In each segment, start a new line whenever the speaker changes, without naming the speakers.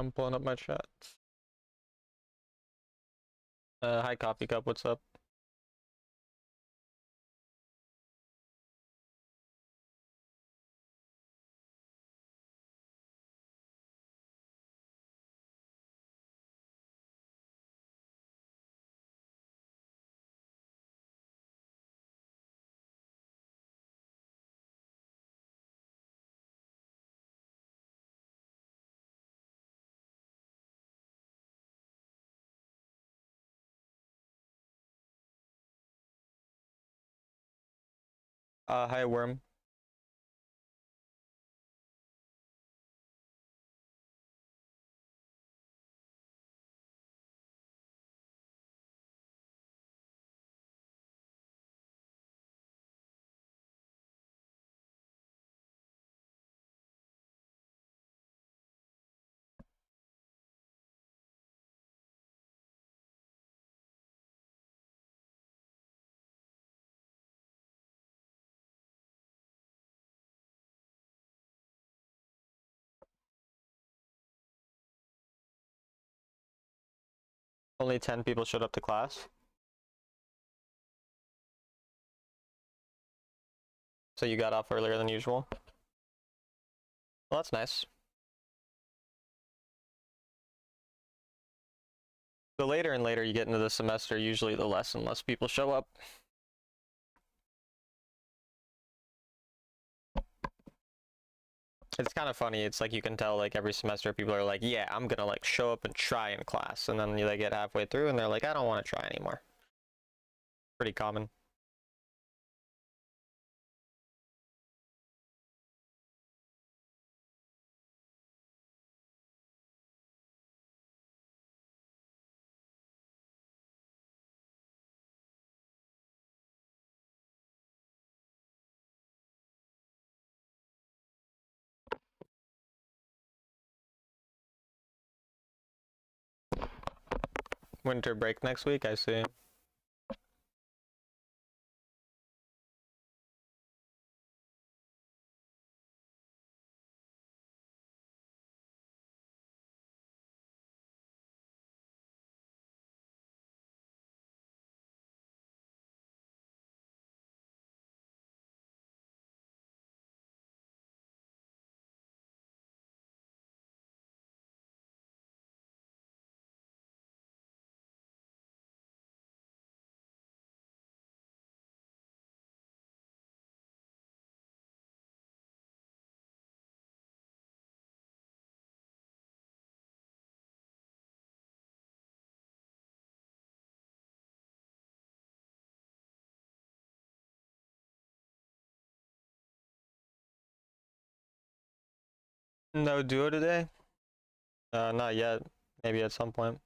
I'm pulling up my chat. Hi Coffee Cup, what's up? Hi Worm. Only 10 people showed up to class. So you got off earlier than usual. Well, that's nice. The later and later you get into the semester, usually the less and less people show up. It's kind of funny. It's like you can tell like every semester people are like, yeah, I'm gonna like show up and try in class. And then they get halfway through and they're like, I don't want to try anymore. Pretty common. Winter break next week, I see. No duo today? Not yet. Maybe at some point.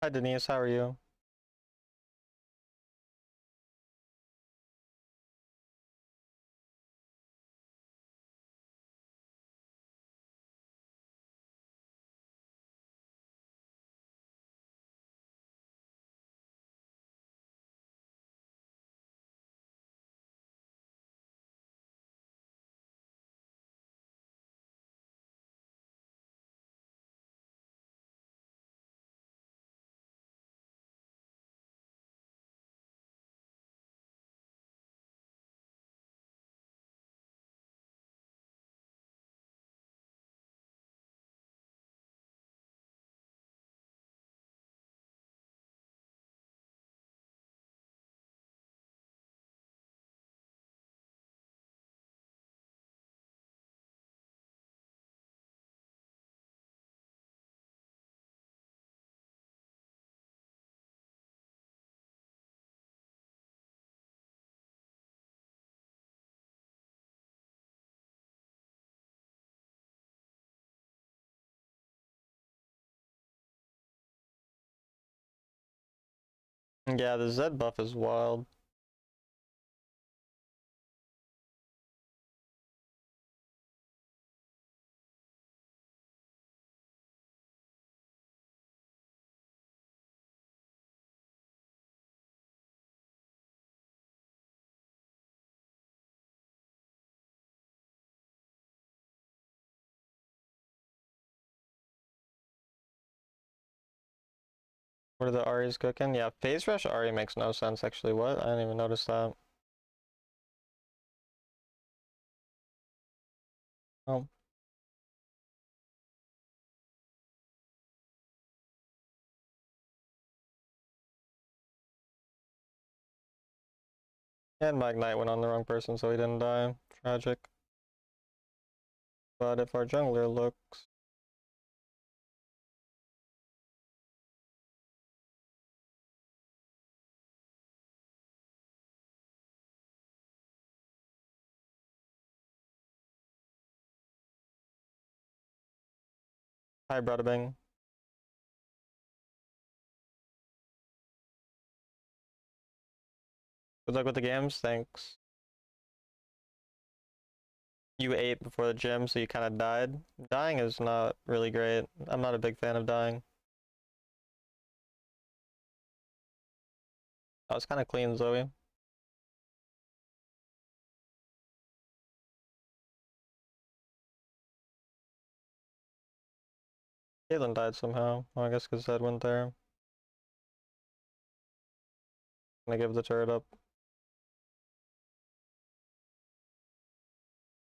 Hi Denise, how are you? Yeah, the Z buff is wild. What are the Aris cooking? Yeah, phase rush Ari makes no sense actually. What? I didn't even notice that. Oh. And Magnite went on the wrong person, so he didn't die. Tragic. But if our jungler looks... Hi, Brada Bing. Good luck with the games, thanks. You ate before the gym, so you kind of died. Dying is not really great. I'm not a big fan of dying. That was kind of clean, Zoe. Caitlyn died somehow. Well, I guess because Zed went there. Gonna give the turret up.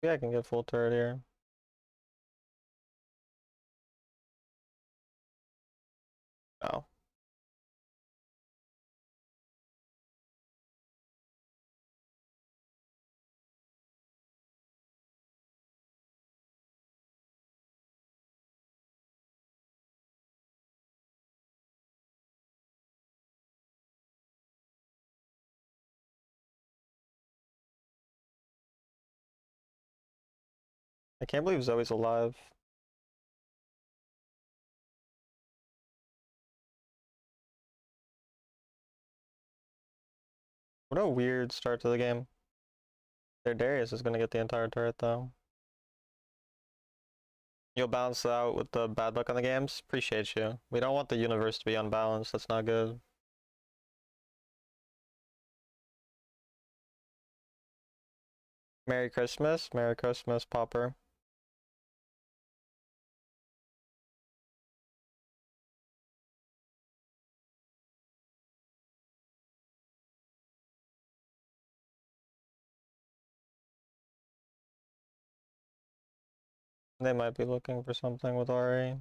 Yeah, I can get full turret here. Oh. I can't believe Zoe's alive. What a weird start to the game. Their Darius is gonna get the entire turret though. You'll balance out with the bad luck on the games? Appreciate you. We don't want the universe to be unbalanced, that's not good. Merry Christmas, Popper. They might be looking for something with Ari.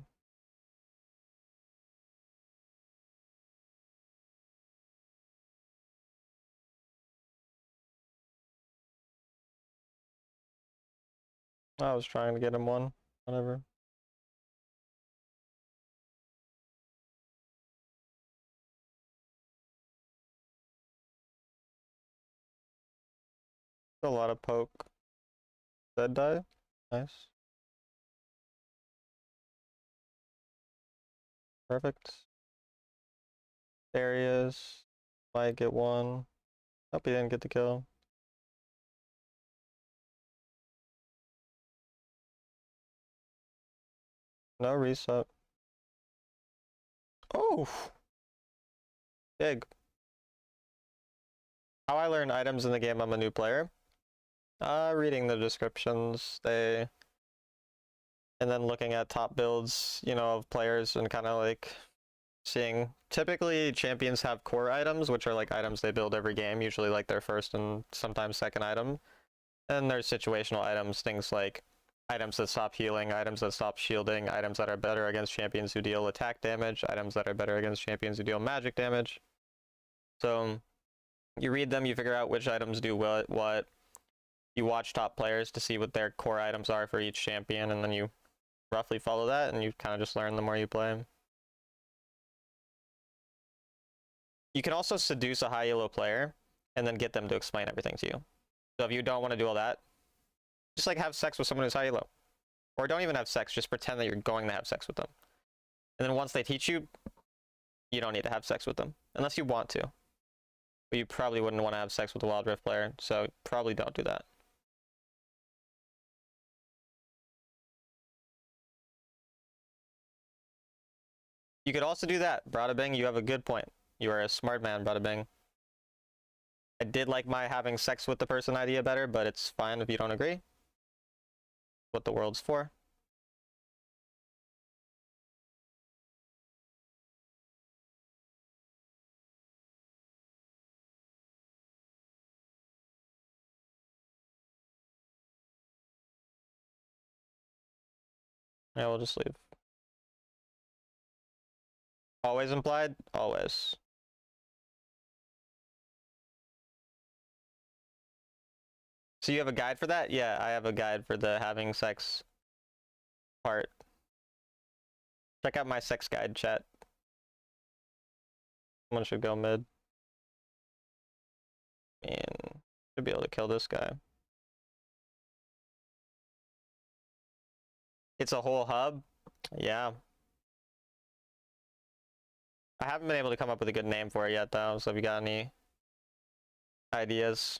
I was trying to get him one. Whatever. A lot of poke. Dead die? Nice. Perfect. There he is. Might get one. Hope he didn't get the kill. No reset. Oh! Big. How I learn items in the game, I'm a new player. Reading the descriptions, and then looking at top builds, you know, of players and kind of like seeing. Typically, champions have core items, which are like items they build every game, usually like their first and sometimes second item. And there's situational items, things like items that stop healing, items that stop shielding, items that are better against champions who deal attack damage, items that are better against champions who deal magic damage. So you read them, you figure out which items do what. You watch top players to see what their core items are for each champion, and then you roughly follow that, and you kind of just learn the more you play. You can also seduce a high elo player, and then get them to explain everything to you. So if you don't want to do all that, just like have sex with someone who's high elo. Or don't even have sex, just pretend that you're going to have sex with them. And then once they teach you, you don't need to have sex with them, unless you want to. But you probably wouldn't want to have sex with a Wild Rift player, so probably don't do that. You could also do that. Bada Bing, you have a good point. You are a smart man, Bada Bing. I did like my having sex with the person idea better, but it's fine if you don't agree. What the world's for. Yeah, we'll just leave. Always implied? Always. So you have a guide for that? Yeah, I have a guide for the having sex part. Check out my sex guide, chat. Someone should go mid. And should be able to kill this guy. It's a whole hub? Yeah. I haven't been able to come up with a good name for it yet, though, so if you got any ideas.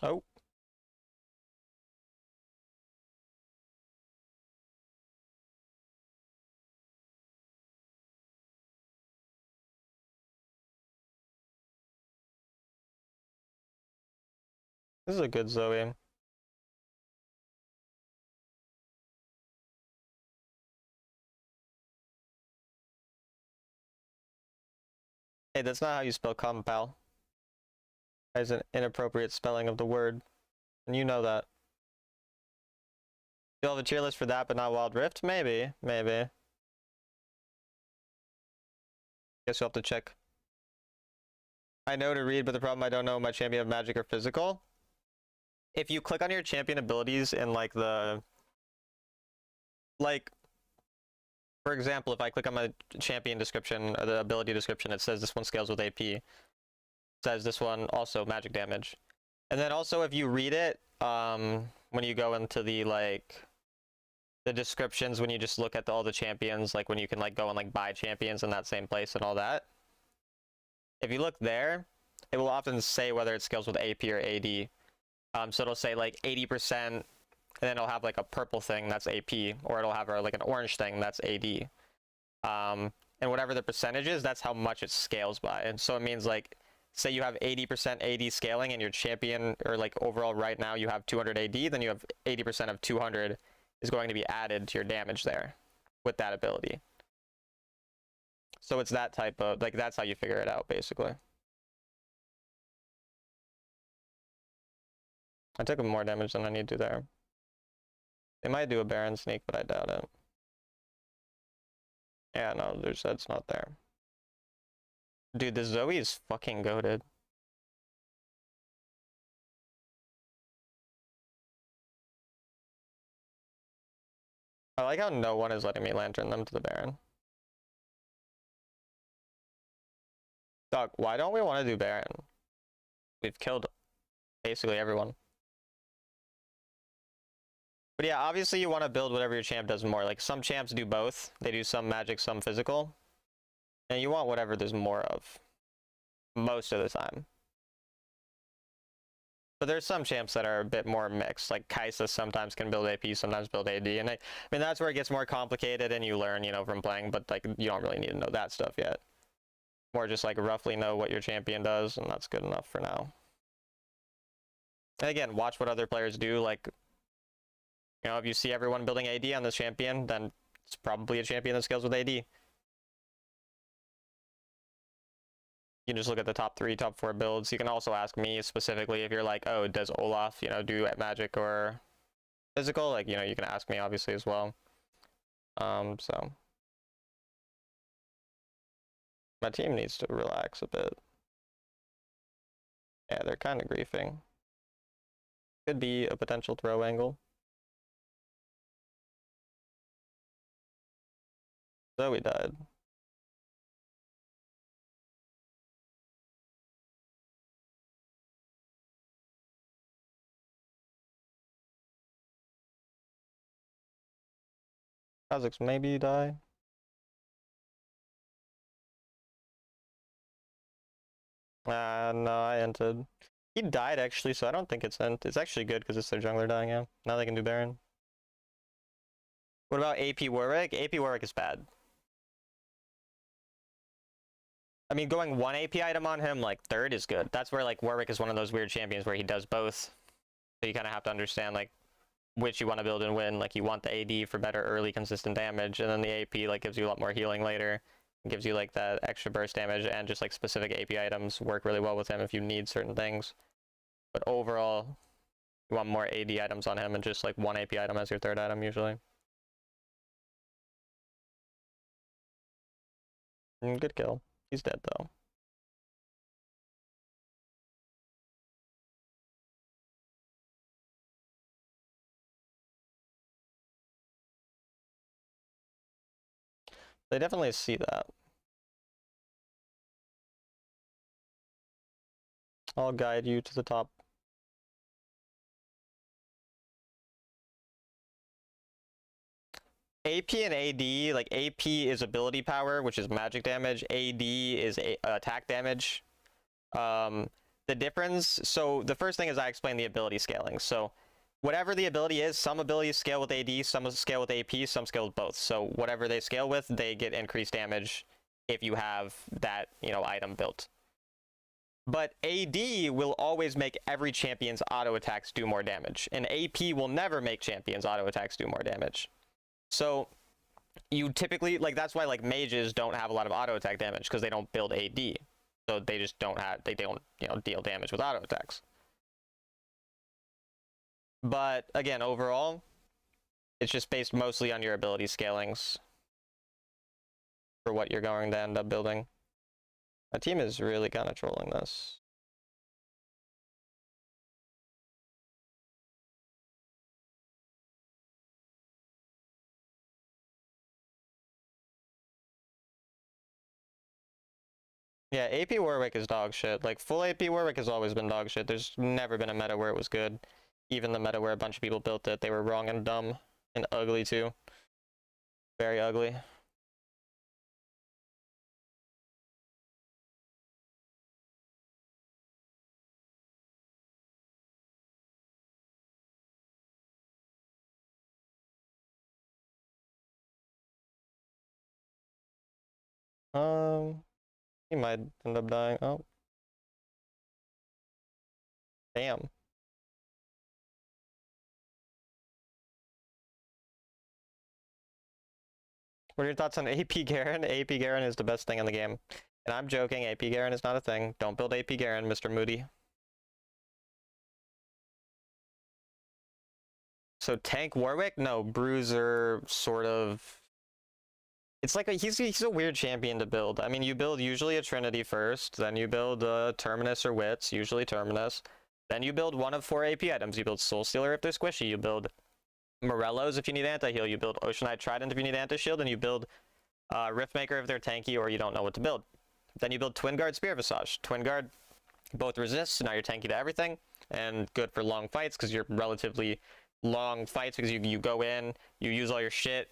Oh. This is a good Zoe. Hey, that's not how you spell cum, pal. That is an inappropriate spelling of the word. And you know that. You'll have a tier list for that, but not Wild Rift? Maybe. Maybe. Guess you'll have to check. I know to read, but the problem I don't know my champion of magic or physical. If you click on your champion abilities in like the... Like, for example, if I click on my champion description, or the ability description, it says this one scales with AP. It says this one also magic damage. And then also if you read it, when you go into the like the descriptions, when you just look at all the champions, like when you can like go and like buy champions in that same place and all that. If you look there, it will often say whether it scales with AP or AD. So it'll say like 80%, and then it'll have like a purple thing that's AP, or it'll have like an orange thing that's AD. And whatever the percentage is, that's how much it scales by. And so it means like, say you have 80% AD scaling and your champion, or like overall right now you have 200 AD, then you have 80% of 200 is going to be added to your damage there with that ability. So it's that type of, like, that's how you figure it out, basically. I took more damage than I need to there. They might do a Baron sneak, but I doubt it. Yeah, no, there's that's not there. Dude, this Zoe is fucking goated. I like how no one is letting me lantern them to the Baron. Doug, why don't we want to do Baron? We've killed basically everyone. But yeah, obviously you want to build whatever your champ does more. Like some champs do both. They do some magic, some physical. And you want whatever there's more of. Most of the time. But there's some champs that are a bit more mixed. Like Kai'Sa sometimes can build AP, sometimes build AD. And I mean, that's where it gets more complicated and you learn, you know, from playing. But like, you don't really need to know that stuff yet. More just like roughly know what your champion does. And that's good enough for now. And again, watch what other players do. Like, you know, if you see everyone building AD on this champion, then it's probably a champion that scales with AD. You can just look at the top 3, top 4 builds. You can also ask me specifically if you're like, oh, does Olaf, you know, do magic or physical? Like, you know, you can ask me obviously as well. So my team needs to relax a bit. Yeah, they're kind of griefing. Could be a potential throw angle. So we died. Kha'Zix maybe die. No, I entered. He died actually, so I don't think it's end. It's actually good because it's their jungler dying, yeah. Now they can do Baron. What about AP Warwick? AP Warwick is bad. I mean, going 1 AP item on him, like, 3rd is good. That's where, like, Warwick is one of those weird champions where he does both. So you kind of have to understand, like, which you want to build and win. Like, you want the AD for better early consistent damage, and then the AP, like, gives you a lot more healing later. It gives you, like, that extra burst damage, and just, like, specific AP items work really well with him if you need certain things. But overall, you want more AD items on him and just, like, 1 AP item as your 3rd item, usually. Good kill. He's dead, though. They definitely see that. I'll guide you to the top. AP and AD, like AP is ability power, which is magic damage. AD is attack damage. The difference, so the first thing is I explained the ability scaling. So whatever the ability is, some abilities scale with AD, some scale with AP, some scale with both. So whatever they scale with, they get increased damage if you have that, you know, item built. But AD will always make every champion's auto attacks do more damage, and AP will never make champions' auto attacks do more damage. So you typically, like, that's why, like, mages don't have a lot of auto attack damage, because they don't build AD. So they just don't have, they don't, you know, deal damage with auto attacks. But again, overall, it's just based mostly on your ability scalings for what you're going to end up building. My team is really kind of trolling this. Yeah, AP Warwick is dog shit. Like, full AP Warwick has always been dog shit. There's never been a meta where it was good. Even the meta where a bunch of people built it, they were wrong and dumb and ugly too. Very ugly. He might end up dying. Oh. Damn. What are your thoughts on AP Garen? AP Garen is the best thing in the game. And I'm joking, AP Garen is not a thing. Don't build AP Garen, Mr. Moody. So tank Warwick? No, Bruiser, sort of. It's like he's a weird champion to build. I mean, you build usually a Trinity first, then you build Terminus or Wits, usually Terminus. Then you build one of 4 AP items. You build Soul Stealer if they're squishy, you build Morellos if you need anti-heal, you build Oceanite Trident if you need anti-shield, and you build Riftmaker if they're tanky or you don't know what to build. Then you build Twin Guard Spear Visage. Twin Guard both resist, so now you're tanky to everything, and good for long fights because you're relatively long fights because you go in, you use all your shit.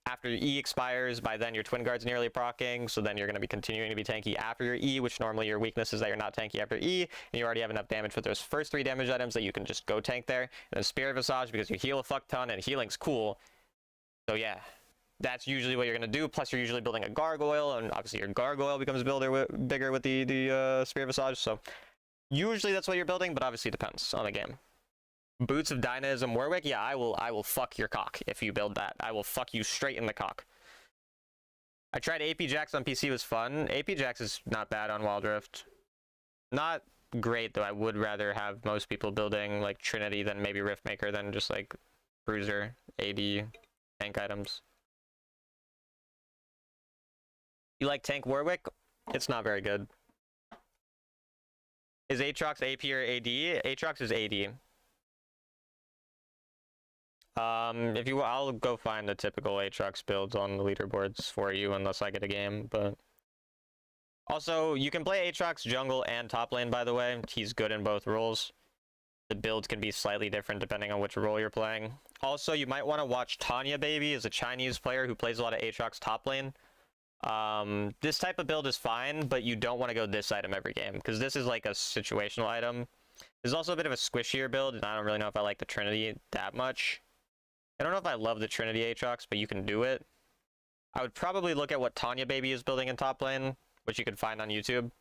After your E expires, by then your Twin Guard's nearly proccing, so then you're going to be continuing to be tanky after your E, which normally your weakness is that you're not tanky after E, and you already have enough damage with those first 3 damage items that you can just go tank there. And then Spirit Visage because you heal a fuck ton, and healing's cool. So yeah, that's usually what you're going to do, plus you're usually building a Gargoyle, and obviously your Gargoyle becomes bigger with the Spirit Visage, so usually that's what you're building, but obviously it depends on the game. Boots of Dynamism Warwick, yeah, I will fuck your cock if you build that. I will fuck you straight in the cock. I tried AP Jax on PC, was fun. AP Jax is not bad on Wild Rift. Not great, though. I would rather have most people building like Trinity than maybe Riftmaker than just like Bruiser, AD, tank items. You like tank Warwick? It's not very good. Is Aatrox AP or AD? Aatrox is AD. I'll go find the typical Aatrox builds on the leaderboards for you unless I get a game, but... Also, you can play Aatrox jungle and top lane, by the way. He's good in both roles. The builds can be slightly different depending on which role you're playing. Also, you might want to watch Tanya Baby as a Chinese player who plays a lot of Aatrox top lane. This type of build is fine, but you don't want to go this item every game, because this is like a situational item. There's also a bit of a squishier build, and I don't really know if I like the Trinity that much. I don't know if I love the Trinity Aatrox, but you can do it. I would probably look at what Tanya Baby is building in top lane, which you can find on YouTube.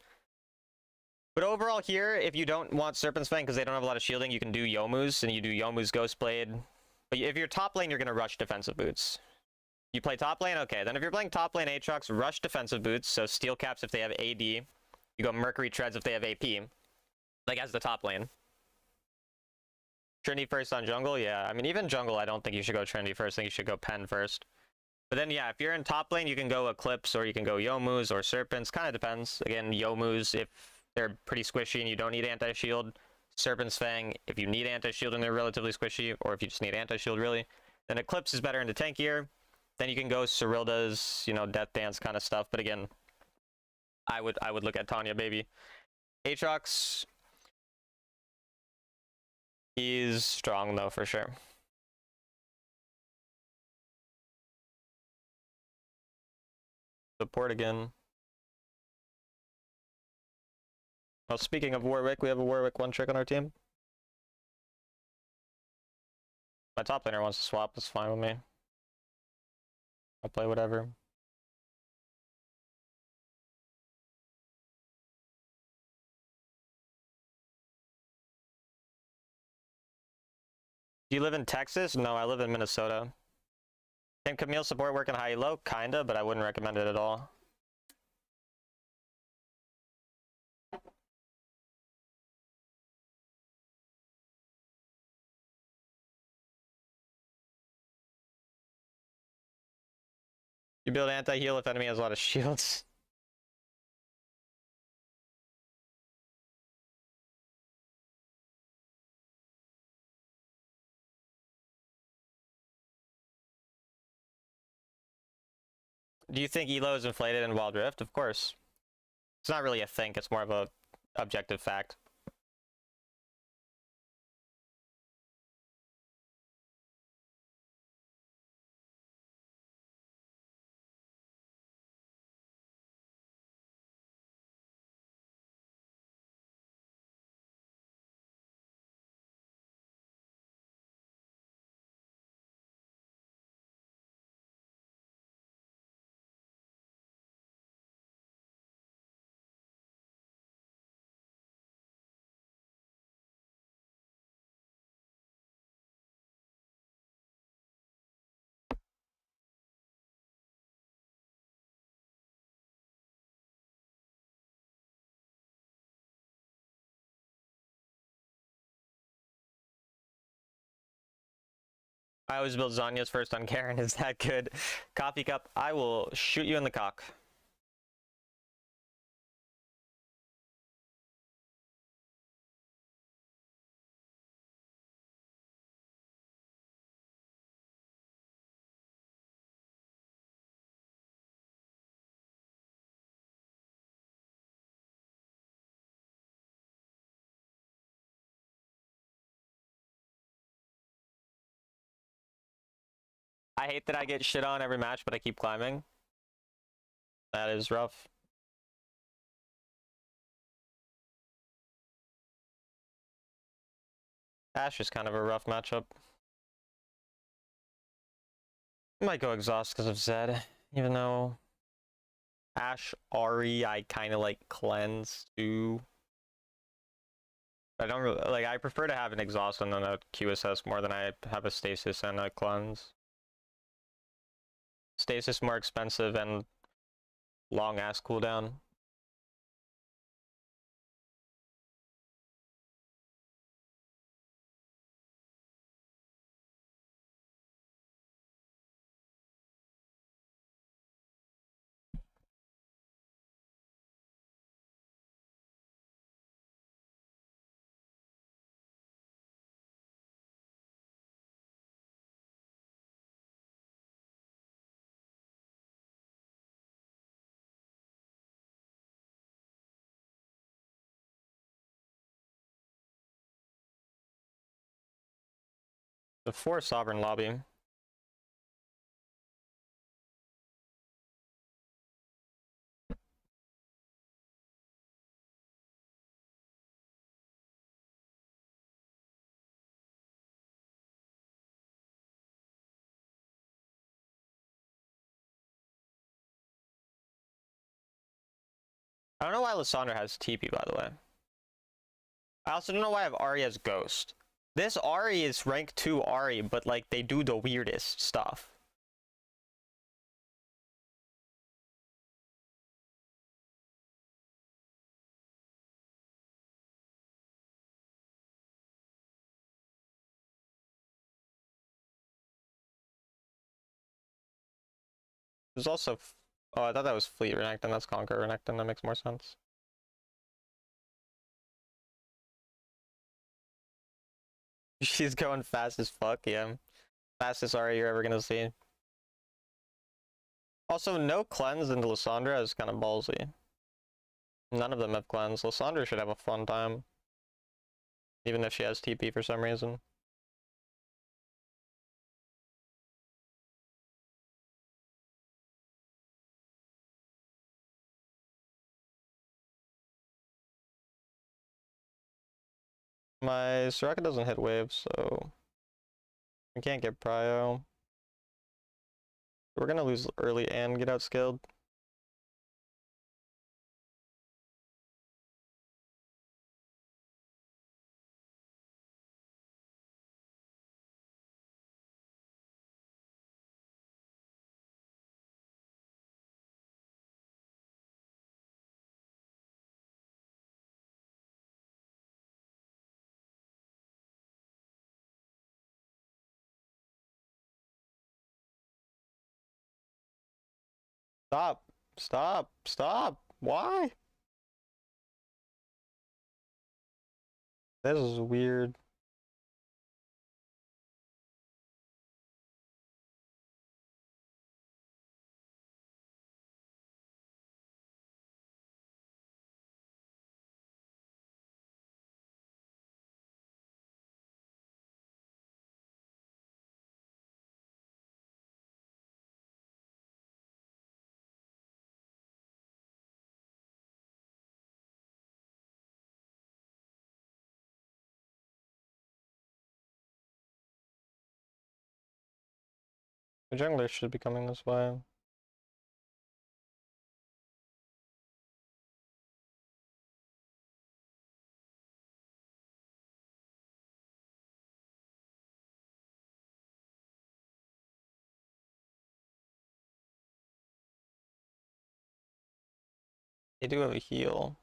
But overall here, if you don't want Serpent's Fang because they don't have a lot of shielding, you can do Youmuu's, and you do Youmuu's Ghostblade. But if you're top lane, you're going to rush defensive boots. You play top lane? Okay, then if you're playing top lane Aatrox, rush defensive boots, so Steel Caps if they have AD. You go Mercury Treads if they have AP. Like, as the top lane. Trinity first on jungle? Yeah, I mean, even jungle, I don't think you should go Trinity first. I think you should go Pen first. But then, yeah, if you're in top lane, you can go Eclipse, or you can go Youmuu's or Serpents. Kind of depends. Again, Youmuu's, if they're pretty squishy and you don't need anti-shield. Serpent's Fang, if you need anti-shield and they're relatively squishy, or if you just need anti-shield, really. Then Eclipse is better into tankier. Then you can go Cyrilda's, you know, Death Dance kind of stuff. But again, I would look at Tanya Baby. Aatrox is strong, though, for sure. Support again. Well, speaking of Warwick, we have a Warwick one trick on our team. My top laner wants to swap, that's fine with me. I'll play whatever. Do you live in Texas? No, I live in Minnesota. Can Camille support work in high elo? Kinda, but I wouldn't recommend it at all. You build anti-heal if enemy has a lot of shields. Do you think elo is inflated in Wild Rift? Of course. It's not really a think, it's more of a objective fact. I always build Zhonya's first on Karen. Is that good? Coffee cup. I will shoot you in the cock. I hate that I get shit on every match, but I keep climbing. That is rough. Ashe is kind of a rough matchup. I might go exhaust because of Zed, even though Ashe Ahri I kind of like cleanse too. I don't really like. I prefer to have an exhaust and then a QSS more than I have a stasis and a cleanse. Stasis more expensive and long ass cooldown. The 4 Sovereign lobby. I don't know why Lissandra has TP, by the way. I also don't know why I have Ahri as Ghost. This Ahri is rank 2 Ahri, but like they do the weirdest stuff. There's also... Oh, I thought that was Fleet Renekton. That's Conquer Renekton. That makes more sense. She's going fast as fuck, yeah. Fastest Ahri you're ever gonna see. Also, no cleanse into Lissandra is kind of ballsy. None of them have cleanse. Lissandra should have a fun time. Even if she has TP for some reason. My Soraka doesn't hit waves, so I can't get prio. We're gonna lose early and get outscaled. Stop! Stop! Stop! Why? This is weird. The jungler should be coming this way. They do have a heal.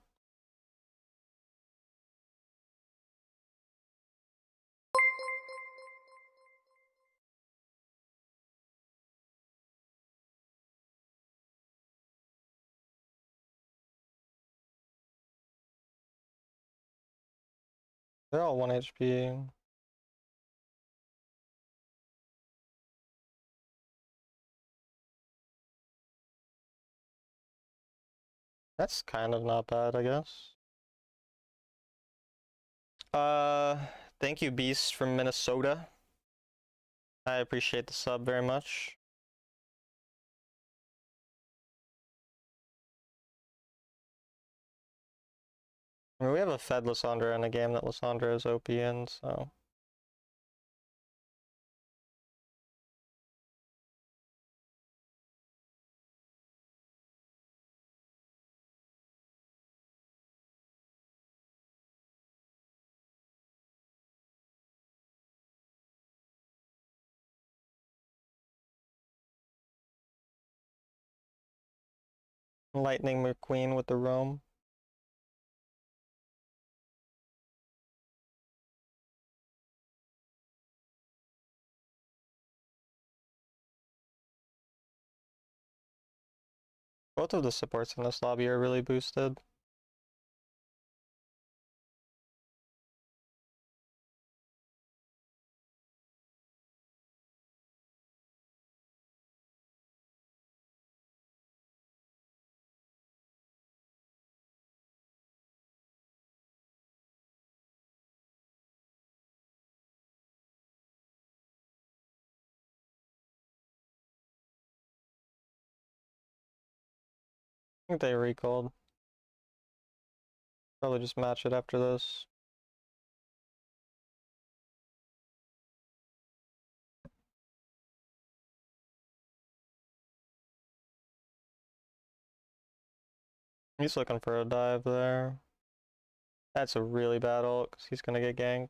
They're all 1 HP. That's kind of not bad, I guess. Thank you, Beast from Minnesota. I appreciate the sub very much. I mean, we have a fed Lissandra in a game that Lissandra is OP in, so. Lightning McQueen with the roam. Both of the supports in this lobby are really boosted. I think they recalled. Probably just match it after this. He's looking for a dive there. That's a really bad ult, because he's gonna get ganked.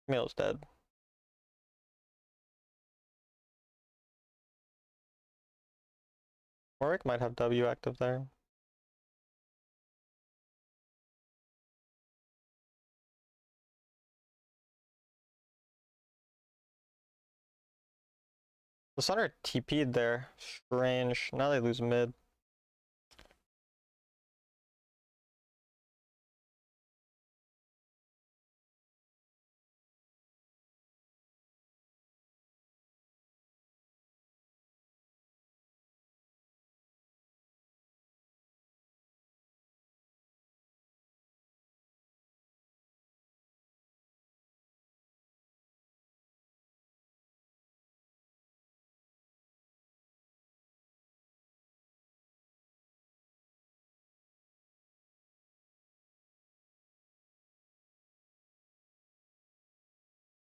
Camille's dead. Warwick might have W active there. The Sunder TP'd there. Strange. Now they lose mid.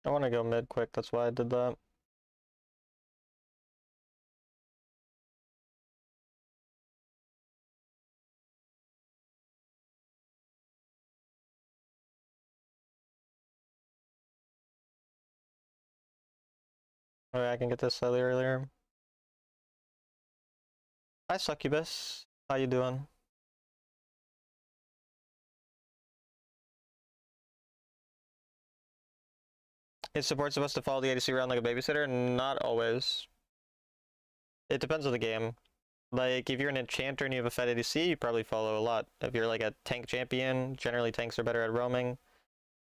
I want to go mid quick, that's why I did that. Okay, I can get this slightly earlier. Hi Succubus, how you doing? Is support supposed to follow the ADC around like a babysitter? Not always. It depends on the game. Like, if you're an enchanter and you have a fed ADC, you probably follow a lot. If you're like a tank champion, generally tanks are better at roaming.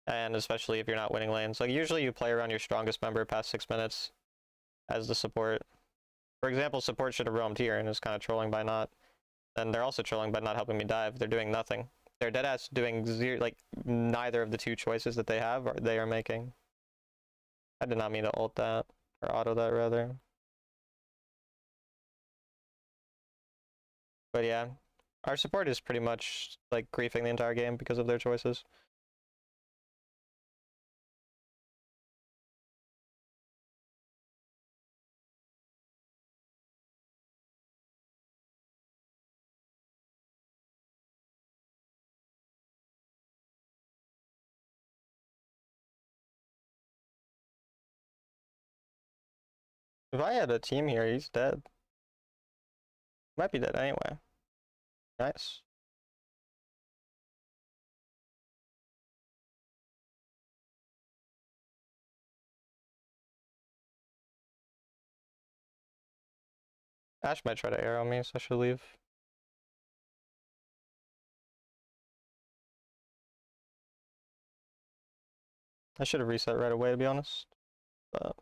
And especially if you're not winning lanes. Like, usually you play around your strongest member past 6 minutes as the support. For example, support should have roamed here and is kind of trolling by not. And they're also trolling by not helping me dive. They're doing nothing. They're deadass doing zero, like, neither of the two choices that they have, or they are making. I did not mean to ult that, or auto that rather. But yeah, our support is pretty much like griefing the entire game because of their choices. If I had a team here, he's dead. Might be dead anyway. Nice. Ash might try to arrow me, so I should leave. I should have reset right away, to be honest. But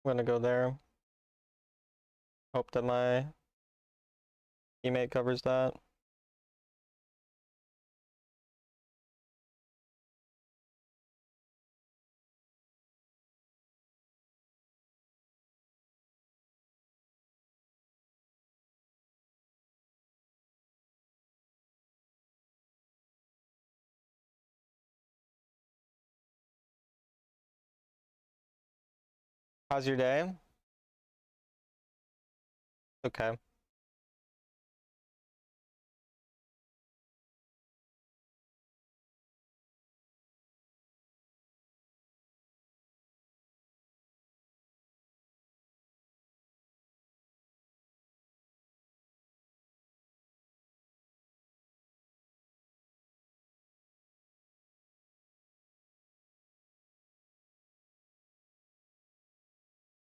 I'm gonna go there. Hope that my Teammate covers that. How's your day? Okay.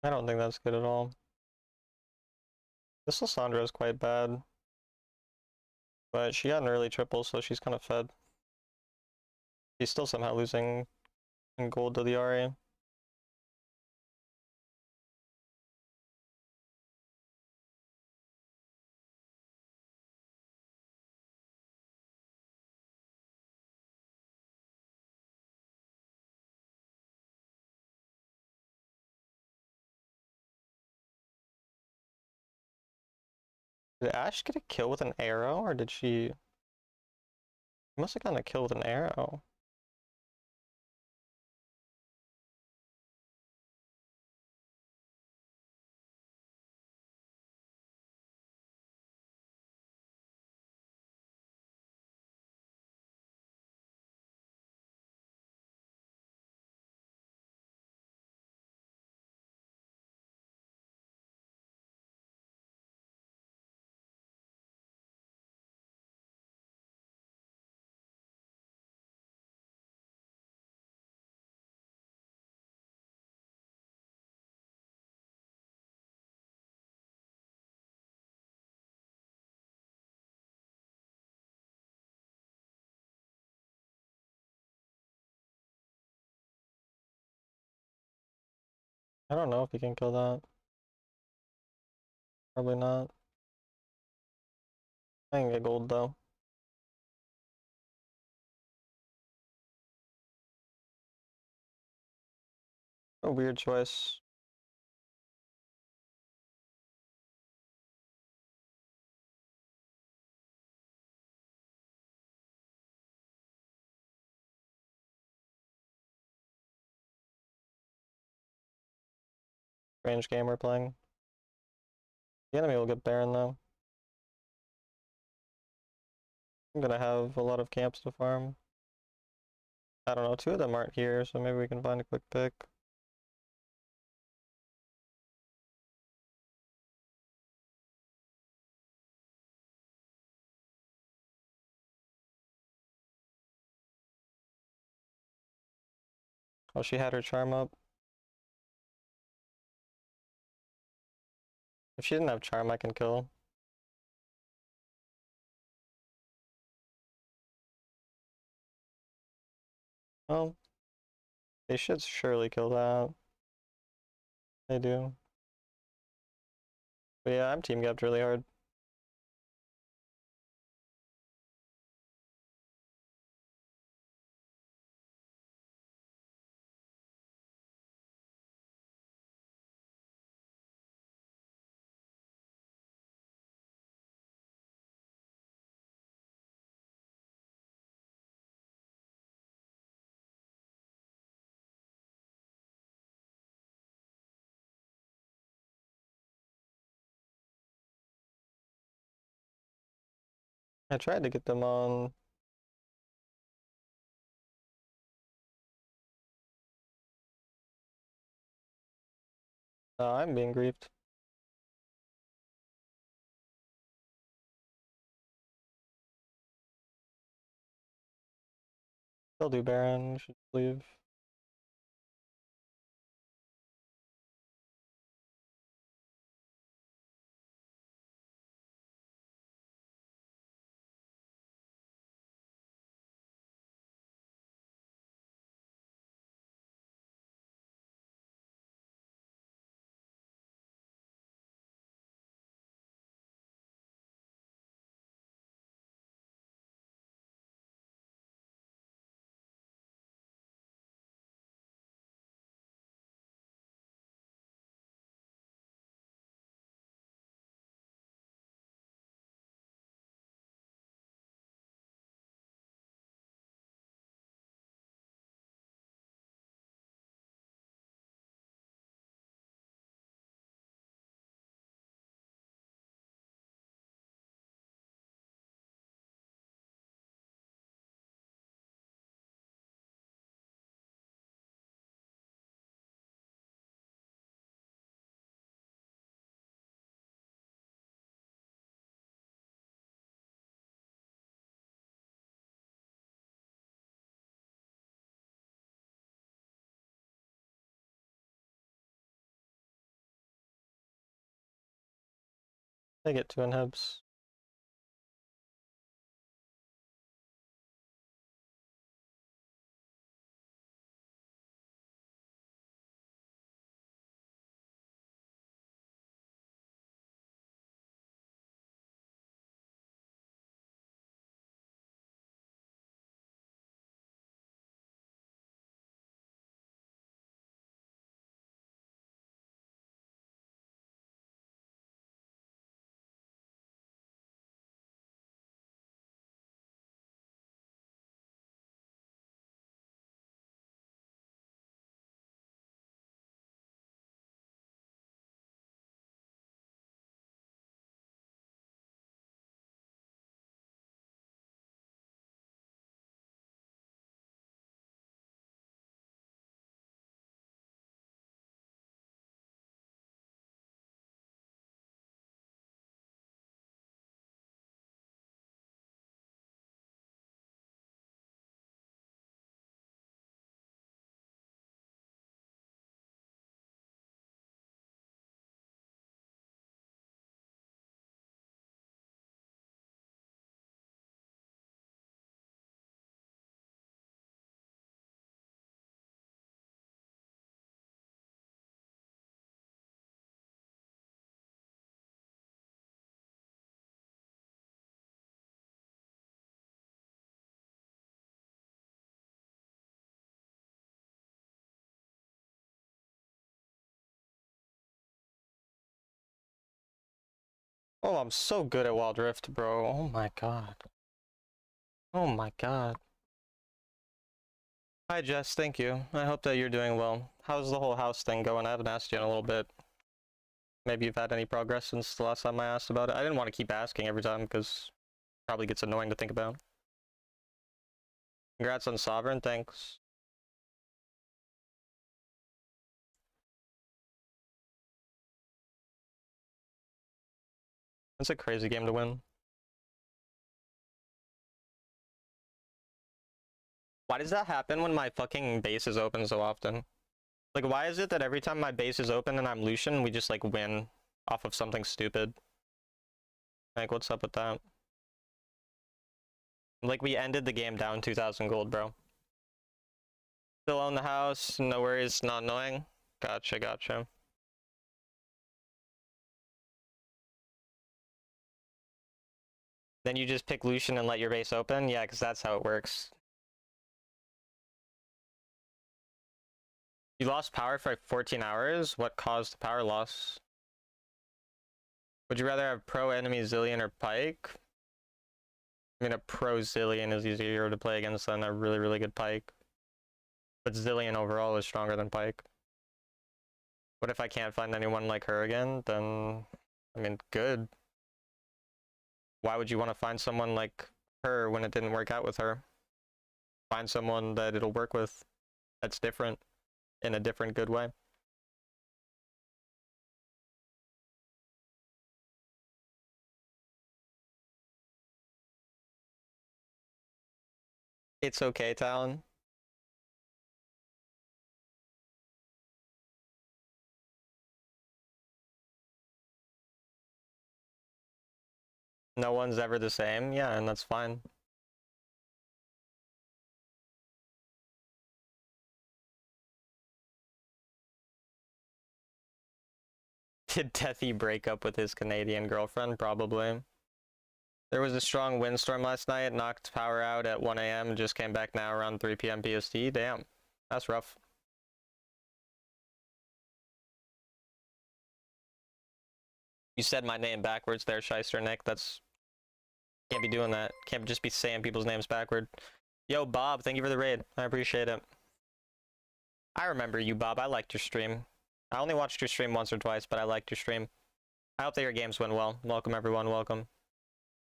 I don't think that's good at all. This Lissandra is quite bad. But she got an early triple, so she's kind of fed. She's still somehow losing in gold to the Ahri. Did Ashe get a kill with an arrow, or did she... She must have gotten a kill with an arrow. I don't know if he can kill that. Probably not. I can get gold though. A weird choice. Strange game we're playing. The enemy will get Baron though. I'm gonna have a lot of camps to farm. I don't know, two of them aren't here, so maybe we can find a quick pick. Oh, she had her charm up. If she didn't have charm, I can kill. Well, they should surely kill that. They do. But yeah, I'm team gapped really hard. I tried to get them on. I'm being griefed. They'll do Baron, should leave. They get 2 inhibs. Oh, I'm so good at Wild Rift, bro. Oh my god. Oh my god. Hi, Jess. Thank you. I hope that you're doing well. How's the whole house thing going? I haven't asked you in a little bit. Maybe you've had any progress since the last time I asked about it. I didn't want to keep asking every time because it probably gets annoying to think about. Congrats on Sovereign. Thanks. It's a crazy game to win. Why does that happen when my fucking base is open so often? Like, why is it that every time my base is open and I'm Lucian, we just, like, win off of something stupid? Like, what's up with that? Like, we ended the game down 2,000 gold, bro. Still own the house, no worries, not annoying. Gotcha, gotcha. Then you just pick Lucian and let your base open? Yeah, because that's how it works. You lost power for like 14 hours? What caused the power loss? Would you rather have pro enemy Zilean or Pyke? I mean, a pro Zilean is easier to play against than a really, really good Pyke. But Zilean overall is stronger than Pyke. What if I can't find anyone like her again? Then, I mean, good. Why would you want to find someone like her when it didn't work out with her? Find someone that it'll work with that's different in a different good way. It's okay, Talon. No one's ever the same. Yeah, and that's fine. Did Deathy break up with his Canadian girlfriend? Probably. There was a strong windstorm last night, knocked power out at 1 a.m. and just came back now around 3 p.m. PST. Damn, that's rough. You said my name backwards there, Shyster Nick. That's... Can't be doing that. Can't just be saying people's names backward. Yo, Bob, thank you for the raid. I appreciate it. I remember you, Bob. I liked your stream. I only watched your stream once or twice, but I liked your stream. I hope that your games went well. Welcome, everyone. Welcome.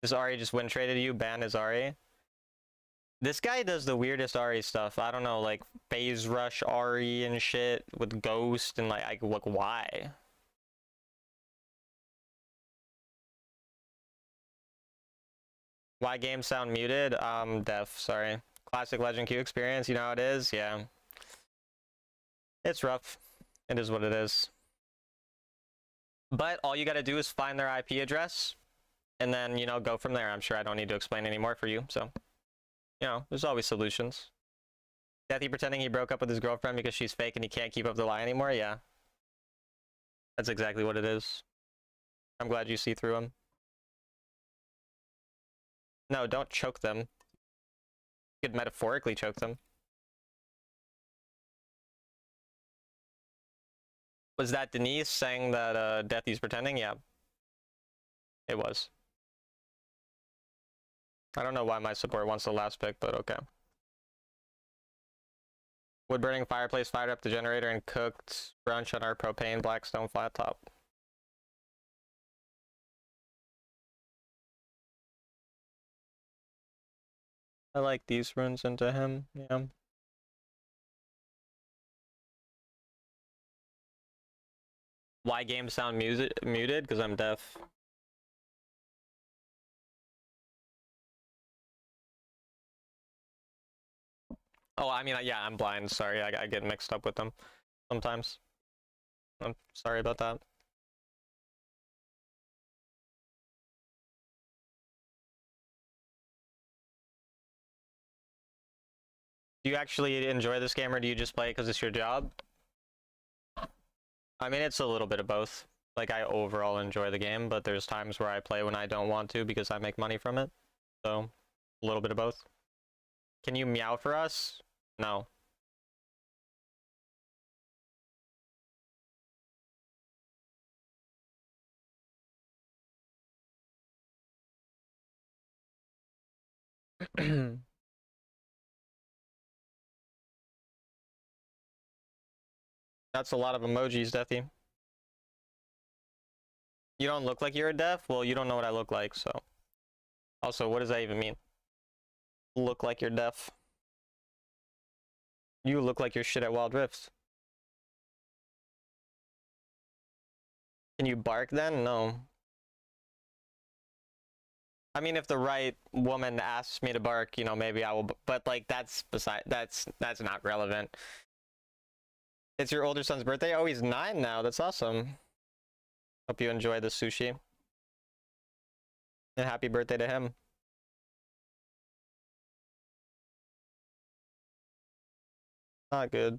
Does Ari just win traded you? Ban is Ari. This guy does the weirdest Ari stuff. I don't know, like phase rush Ari and shit with Ghost and like why? Why games sound muted? Deaf, sorry. Classic Legend Q experience, you know how it is? Yeah. It's rough. It is what it is. But all you gotta do is find their IP address, and then, you know, go from there. I'm sure I don't need to explain anymore for you, so, you know, there's always solutions. Deathy pretending he broke up with his girlfriend because she's fake and he can't keep up the lie anymore? Yeah. That's exactly what it is. I'm glad you see through him. No, don't choke them. You could metaphorically choke them. Was that Denise saying that Deathy's pretending? Yeah. It was. I don't know why my support wants the last pick, but okay. Wood burning fireplace fired up the generator and cooked brunch on our propane Blackstone flat top. I like these runes into him, yeah. Why games sound muted? Because I'm deaf. Oh, I mean, yeah, I'm blind. Sorry, I get mixed up with them sometimes. I'm sorry about that. Do you actually enjoy this game, or do you just play it because it's your job? I mean, it's a little bit of both. Like, I overall enjoy the game, but there's times where I play when I don't want to because I make money from it. So, a little bit of both. Can you meow for us? No. That's a lot of emojis, Deathy. You don't look like you're a deaf? Well, you don't know what I look like, so. Also, what does that even mean? Look like you're deaf. You look like you're shit at Wild Rifts. Can you bark then? No. I mean, if the right woman asks me to bark, you know, maybe I will, but like that's not relevant. It's your older son's birthday? Oh, he's 9 now. That's awesome. Hope you enjoy the sushi. And happy birthday to him. Not good.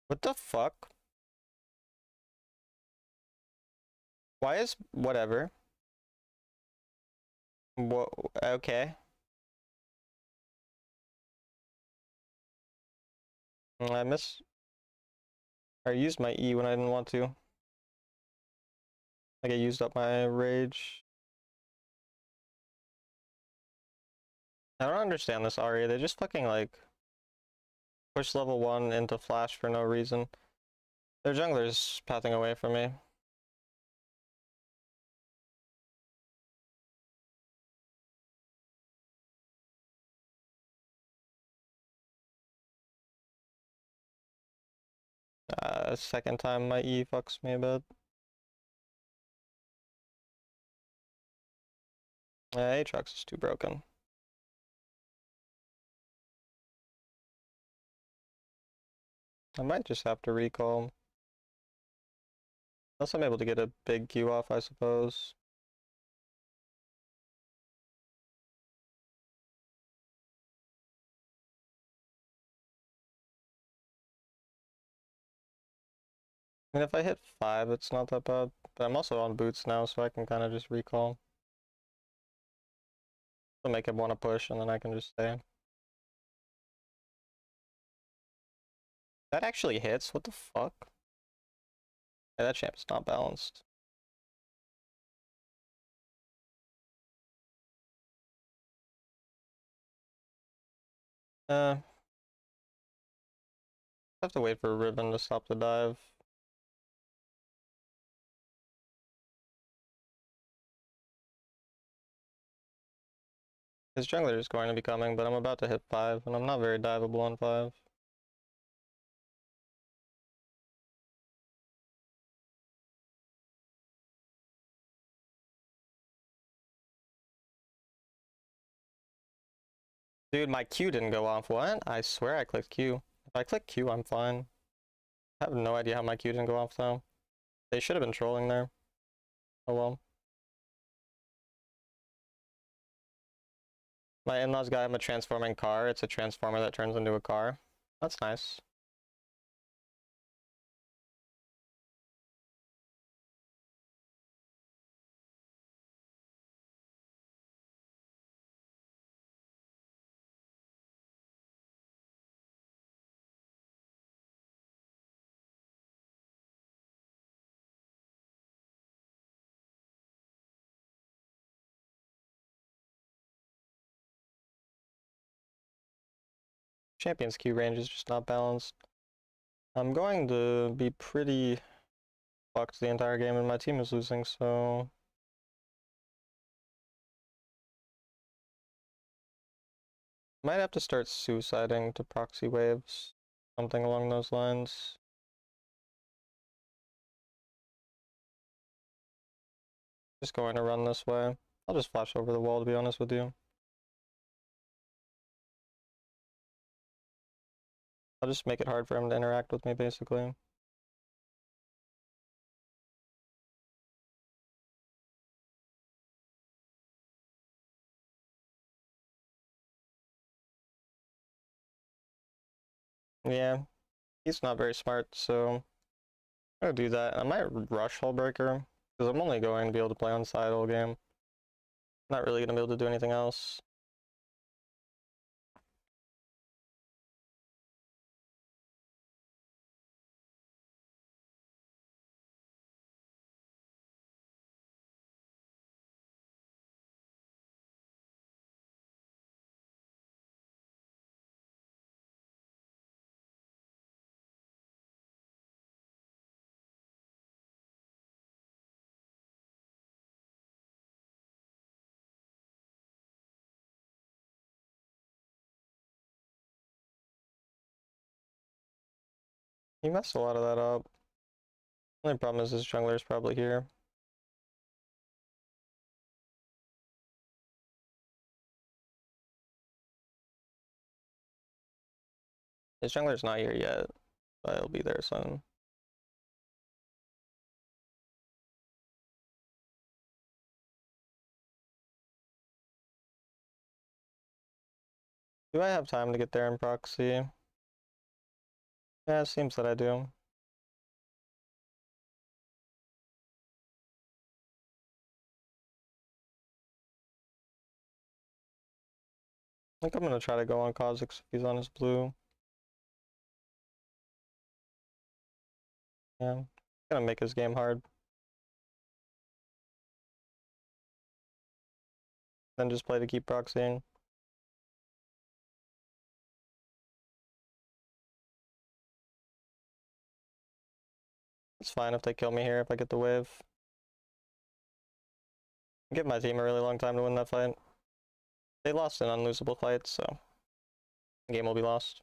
What the fuck? Why is whatever? What? Okay. I used my E when I didn't want to. Like I used up my rage. I don't understand this Aria. They just fucking like push level 1 into flash for no reason. Their jungler's pathing away from me. Second time my E fucks me a bit. Aatrox is too broken. I might just have to recall. Unless I'm able to get a big Q off, I suppose. I mean, if I hit 5, it's not that bad. But I'm also on boots now, so I can kind of just recall. To make him want to push, and then I can just stay. That actually hits? What the fuck? Yeah, that champ's not balanced. I have to wait for Riven to stop the dive. His jungler is going to be coming, but I'm about to hit 5, and I'm not very diveable on 5. Dude, my Q didn't go off. What? I swear I clicked Q. If I click Q, I'm fine. I have no idea how my Q didn't go off, though. They should have been trolling there. Oh well. My in-laws got him a transforming car. It's a transformer that turns into a car. That's nice. Champion's Q range is just not balanced. I'm going to be pretty fucked the entire game and my team is losing, so... Might have to start suiciding to proxy waves. Something along those lines. Just going to run this way. I'll just flash over the wall, to be honest with you. I'll just make it hard for him to interact with me, basically. Yeah, he's not very smart, so I'm gonna do that. I might rush Hullbreaker, because I'm only going to be able to play on side all game. Not really gonna be able to do anything else. He messed a lot of that up. Only problem is his jungler's probably here. His jungler's not here yet, but he'll be there soon. Do I have time to get there in proxy? Yeah, it seems that I do. I think I'm gonna try to go on Kha'Zix if he's on his blue. Yeah, gonna make his game hard. Then just play to keep proxying. It's fine if they kill me here if I get the wave. Give my team a really long time to win that fight. They lost an unlosable fight, so the game will be lost.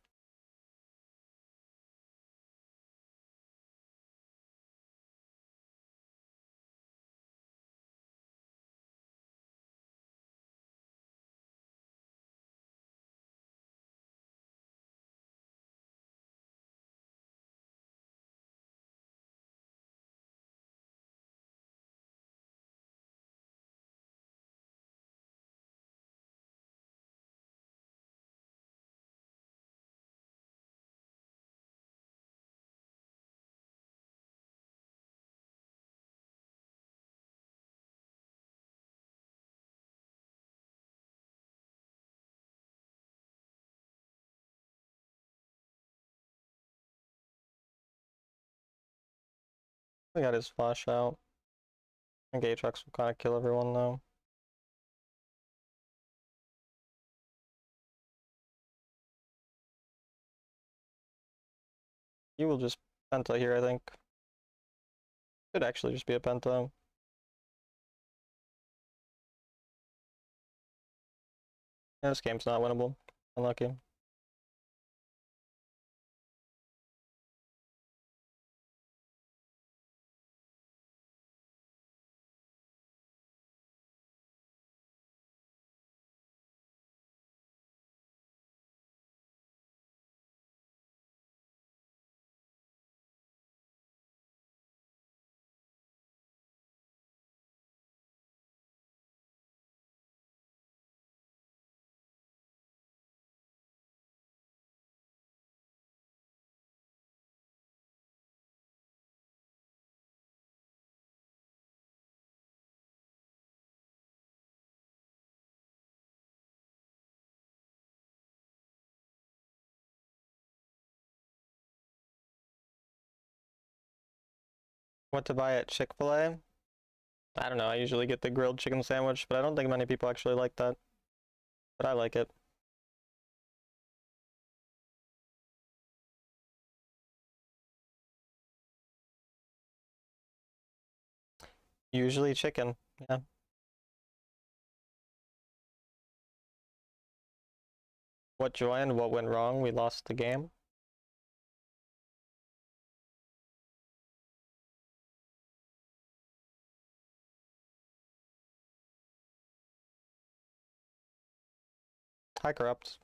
We got his flash out. I think Aatrox will kind of kill everyone though. He will just penta here, I think. Could actually just be a penta. Yeah, this game's not winnable. Unlucky. What to buy at Chick-fil-A? I don't know, I usually get the grilled chicken sandwich, but I don't think many people actually like that. But I like it. Usually chicken, yeah. What joined? What went wrong? We lost the game. Hi, Corrupt.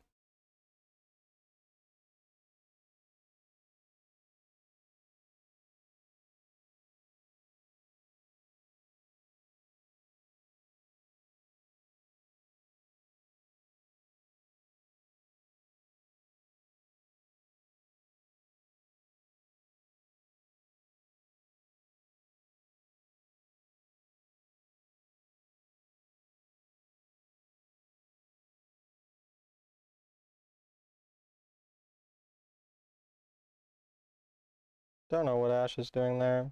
Don't know what Ash is doing there.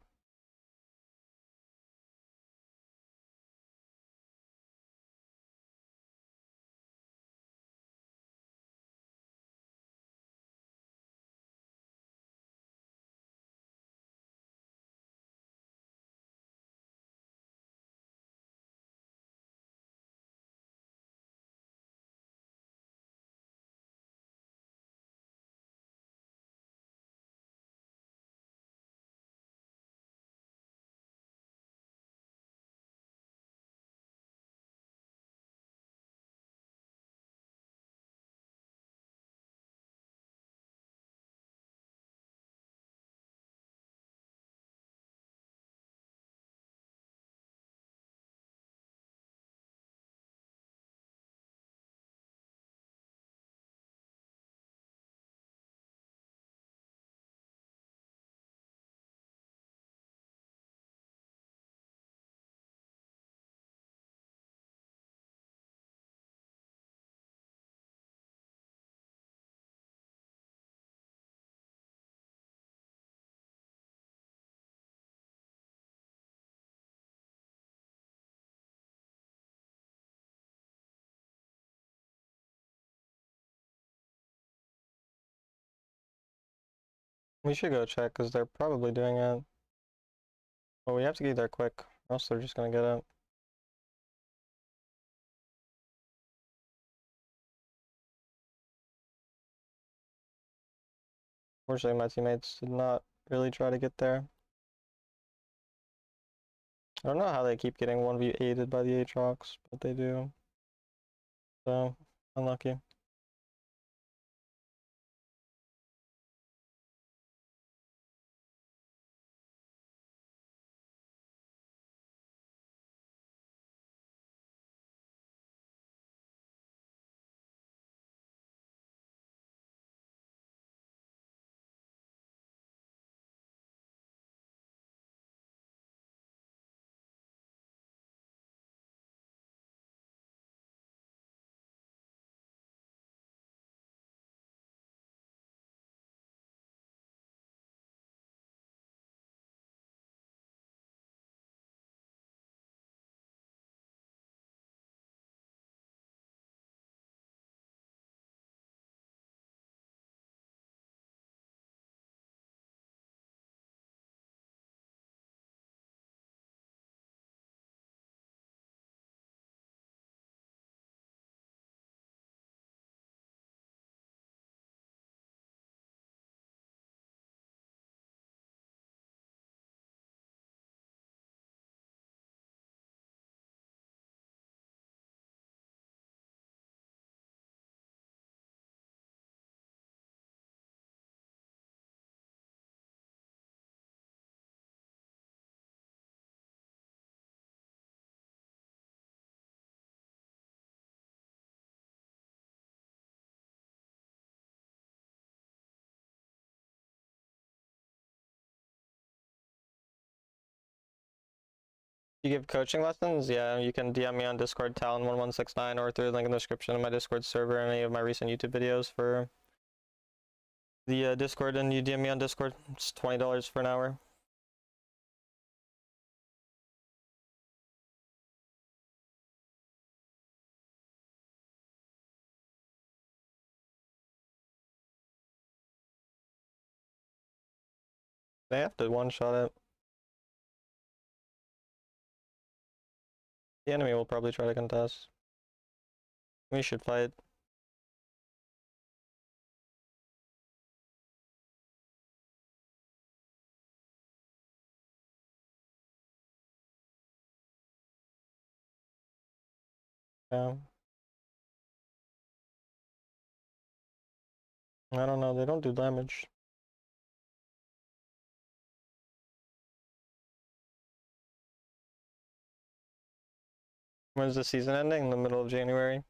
We should go check, because they're probably doing it. Well, we have to get there quick, or else they're just gonna get it. Fortunately, my teammates did not really try to get there. I don't know how they keep getting 1v8'd by the Aatrox, but they do. So, unlucky. You give coaching lessons? Yeah, you can DM me on Discord, Talon1169, or through the link in the description of my Discord server and any of my recent YouTube videos for the Discord, and you DM me on Discord. It's $20 for an hour. They have to one-shot it. The enemy will probably try to contest. We should fight. Yeah. I don't know, they don't do damage. When's the season ending? In the middle of January?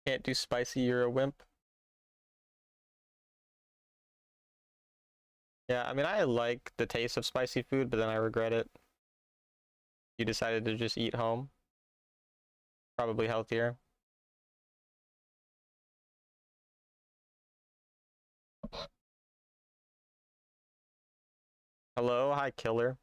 Can't do spicy, you're a wimp. Yeah, I mean, I like the taste of spicy food, but then I regret it. You decided to just eat home. Probably healthier. Hello, hi killer.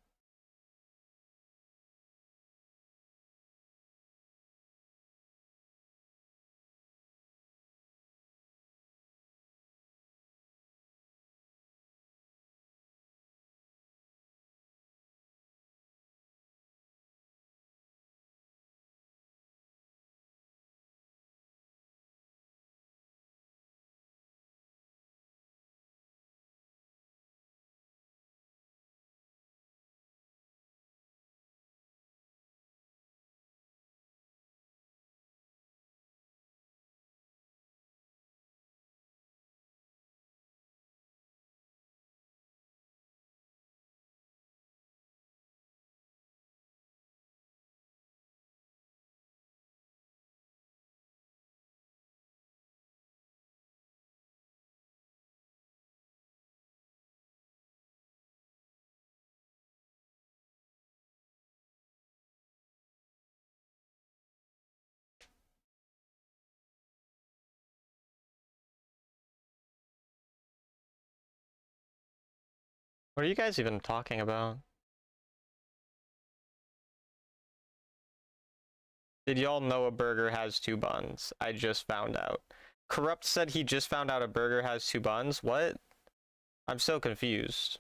What are you guys even talking about? Did y'all know a burger has 2 buns? I just found out. Corrupt said he just found out a burger has 2 buns? What? I'm so confused.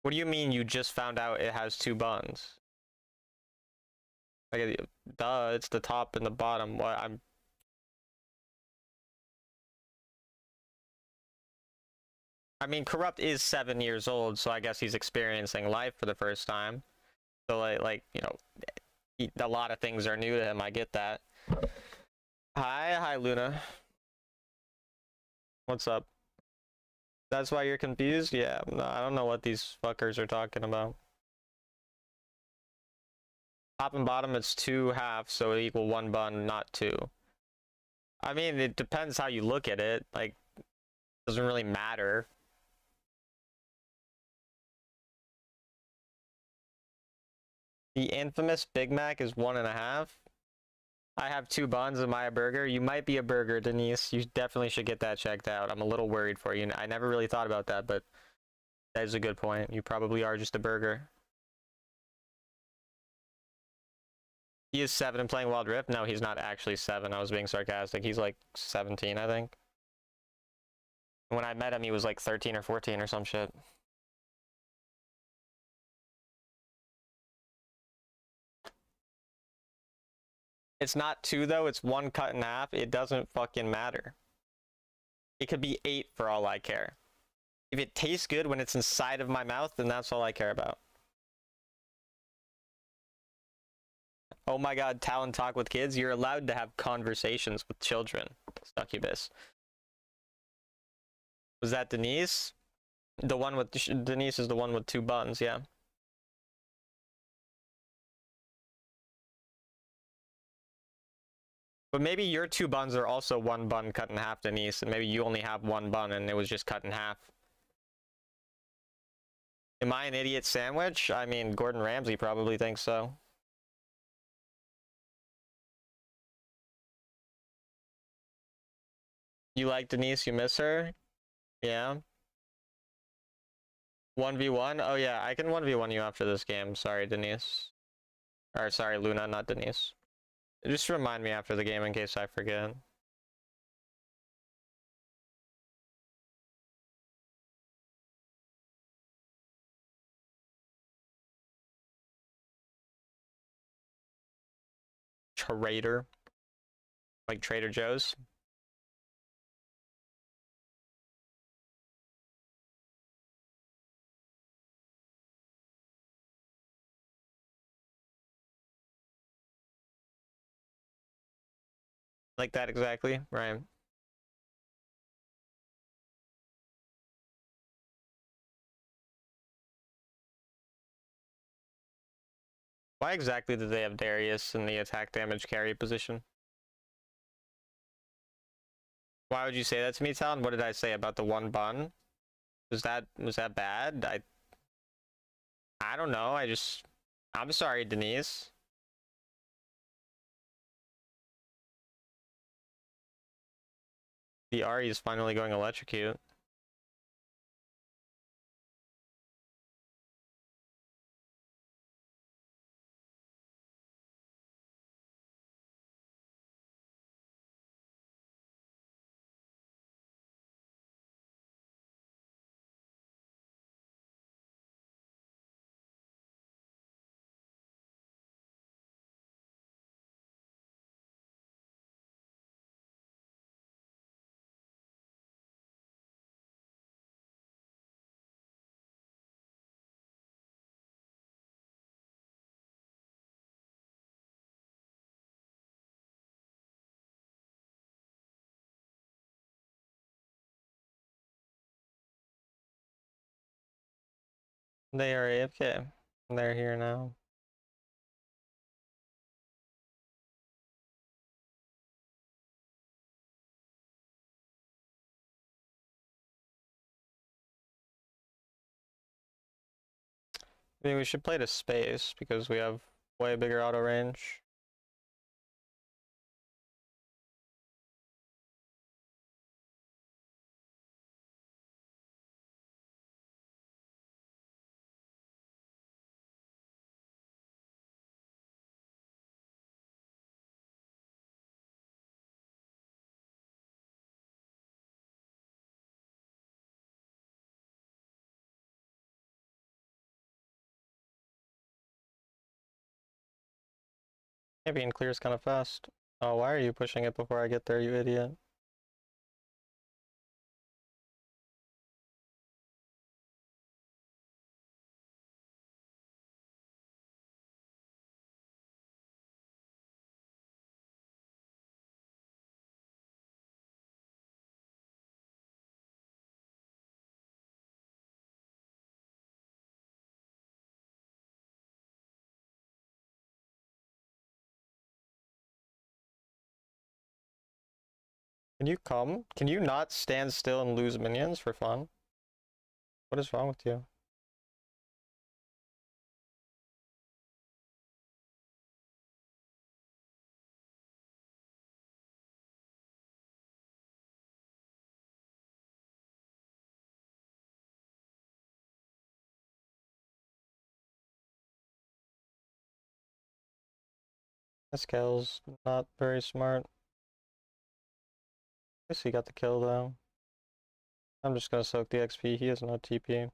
What do you mean you just found out it has 2 buns? Like, duh, it's the top and the bottom. What? I mean, Corrupt is 7 years old, so I guess he's experiencing life for the first time. So, you know, a lot of things are new to him. I get that. Hi, Luna. What's up? That's why you're confused? Yeah, no, I don't know what these fuckers are talking about. Top and bottom, it's 2 halves, so it equal 1 bun, not 2. I mean, it depends how you look at it. Like, it doesn't really matter. The infamous Big Mac is 1.5. I have 2 buns. Am I a burger? You might be a burger, Denise. You definitely should get that checked out. I'm a little worried for you. I never really thought about that, but that is a good point. You probably are just a burger. He is 7 and playing Wild Rift? No, he's not actually 7. I was being sarcastic. He's like 17, I think. When I met him, he was like 13 or 14 or some shit. It's not 2 though, it's 1 cut in half. It doesn't fucking matter. It could be 8 for all I care. If it tastes good when it's inside of my mouth, then that's all I care about. Oh my god, Talon talk with kids? You're allowed to have conversations with children, Succubus. Was that Denise? The one with Denise is the one with 2 buns, yeah. But maybe your 2 buns are also 1 bun cut in half, Denise, and maybe you only have 1 bun and it was just cut in half. Am I an idiot sandwich? I mean, Gordon Ramsay probably thinks so. You like Denise? You miss her? Yeah. 1v1? Oh yeah, I can 1v1 you after this game. Sorry, Denise. Or sorry, Luna, not Denise. Just remind me after the game in case I forget. Trader. Like Trader Joe's. Like that exactly, right? Why exactly did they have Darius in the attack damage carry position? Why would you say that to me, Talon? What did I say about the 1 bun? Was that bad? I don't know. I'm sorry, Denise. The Ahri is finally going electrocute. They are AFK. They're here now. Maybe we should play to space because we have way bigger auto range. Maybe in clears kind of fast. Oh, why are you pushing it before I get there, you idiot? Can you come? Can you not stand still and lose minions for fun? What is wrong with you? Escal's not very smart. Guess he got the kill though. I'm just gonna soak the XP, he has no TP.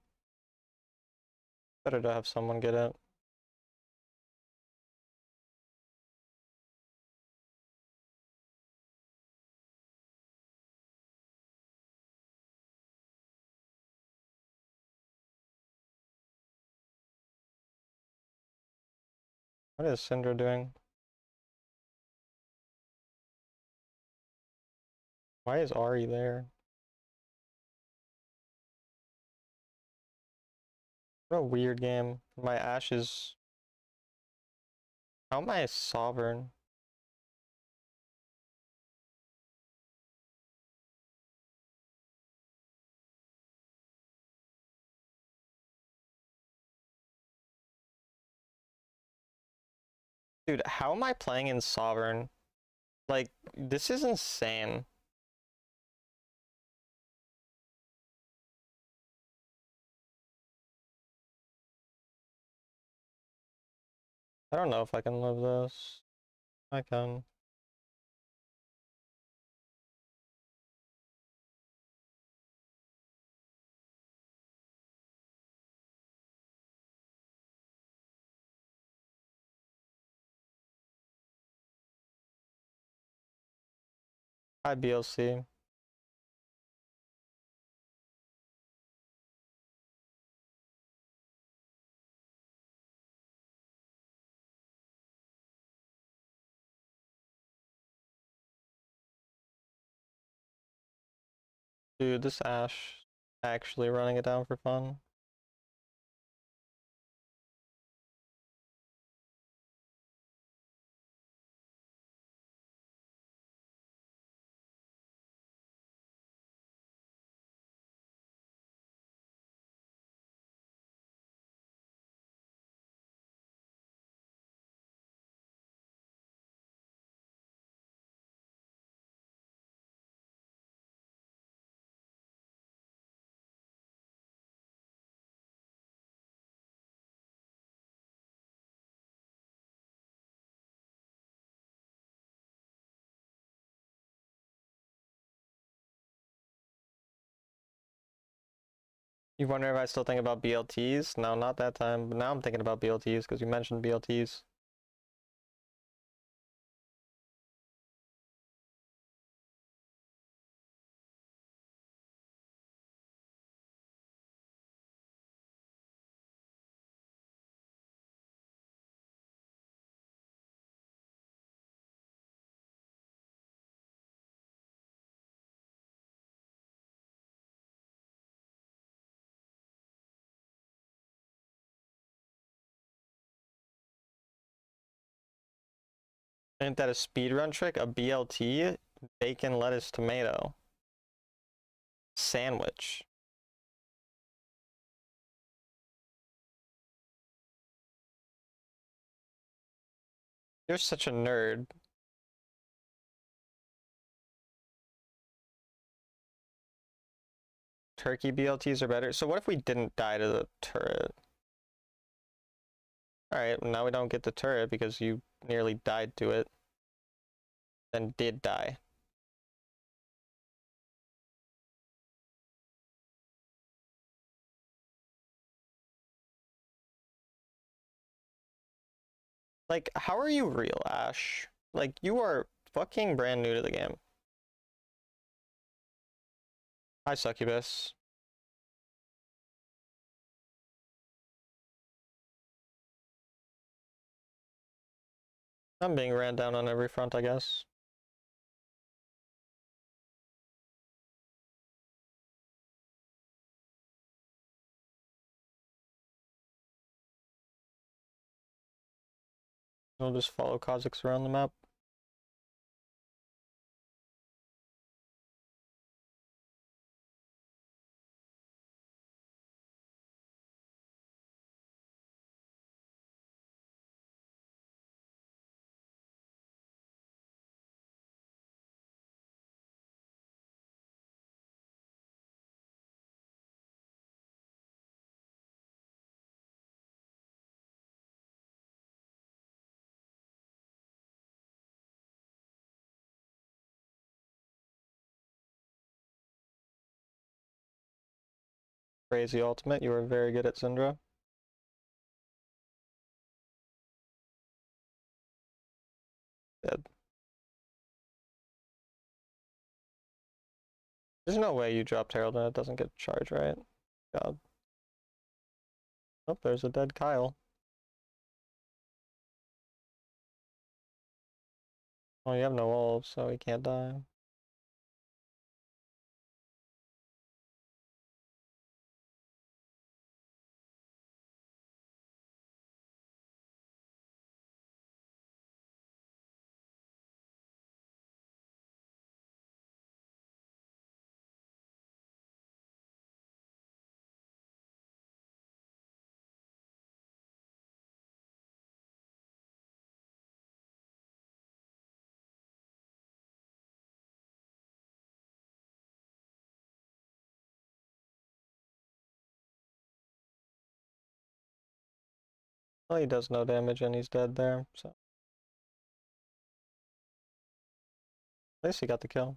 Better to have someone get it. What is Syndra doing? Why is Ahri there? What a weird game. My Ashe is... How am I sovereign? Dude, how am I playing in Sovereign? Like, this is insane. I don't know if I can live this. I can. Hi, BLC. Dude, this Ashe actually running it down for fun. You wonder if I still think about BLTs? No, not that time, but now I'm thinking about BLTs because you mentioned BLTs. Ain't that a speedrun trick? A BLT? Bacon, lettuce, tomato. Sandwich. You're such a nerd. Turkey BLTs are better. So what if we didn't die to the turret? Alright, now we don't get the turret because you nearly died to it. Then did die. Like, how are you real, Ashe? Like, you are fucking brand new to the game. Hi, Succubus. I'm being ran down on every front, I guess. We'll just follow Kha'Zix around the map. Crazy ultimate. You are very good at Syndra. Dead. There's no way you dropped Herald and it doesn't get charged, right? God. Oh, there's a dead Kyle. Oh, you have no ult, so he can't die. Well, he does no damage and he's dead there, so. At least he got the kill.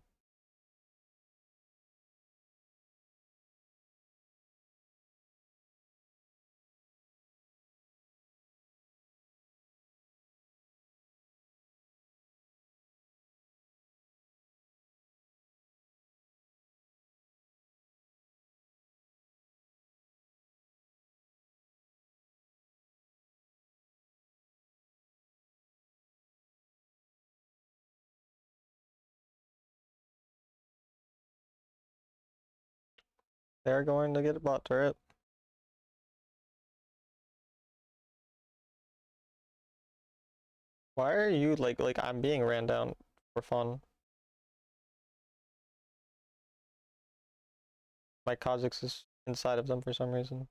They're going to get a bot turret. Why are you like I'm being ran down for fun? My Kha'Zix is inside of them for some reason.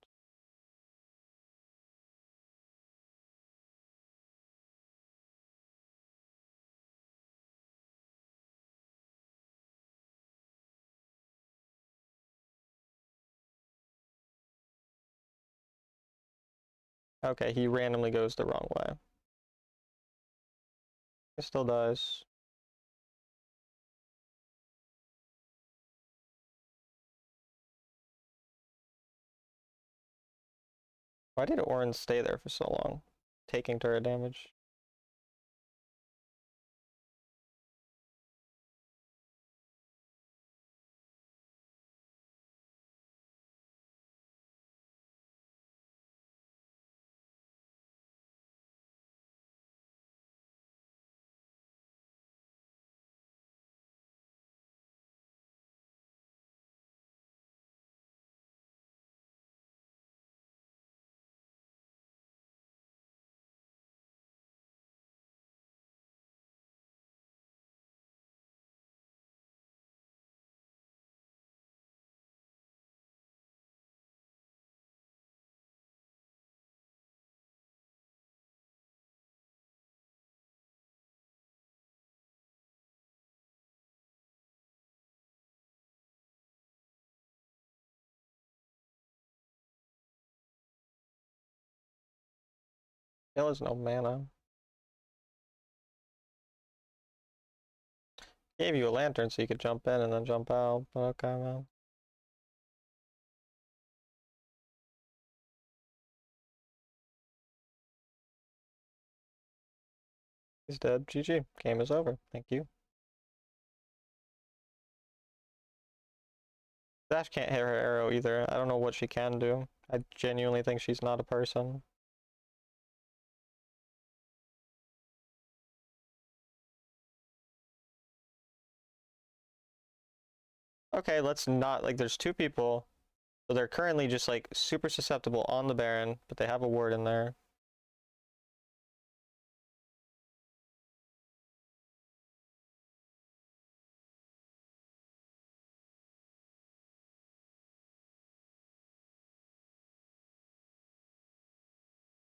Okay, he randomly goes the wrong way. He still dies. Why did Orin stay there for so long? Taking turret damage. There was no mana. Gave you a lantern so you could jump in and then jump out, but okay, man. He's dead. GG. Game is over. Thank you. Dash can't hit her arrow either. I don't know what she can do. I genuinely think she's not a person. Okay, let's not, like, there's two people. So they're currently just, like, super susceptible on the Baron, but they have a ward in there.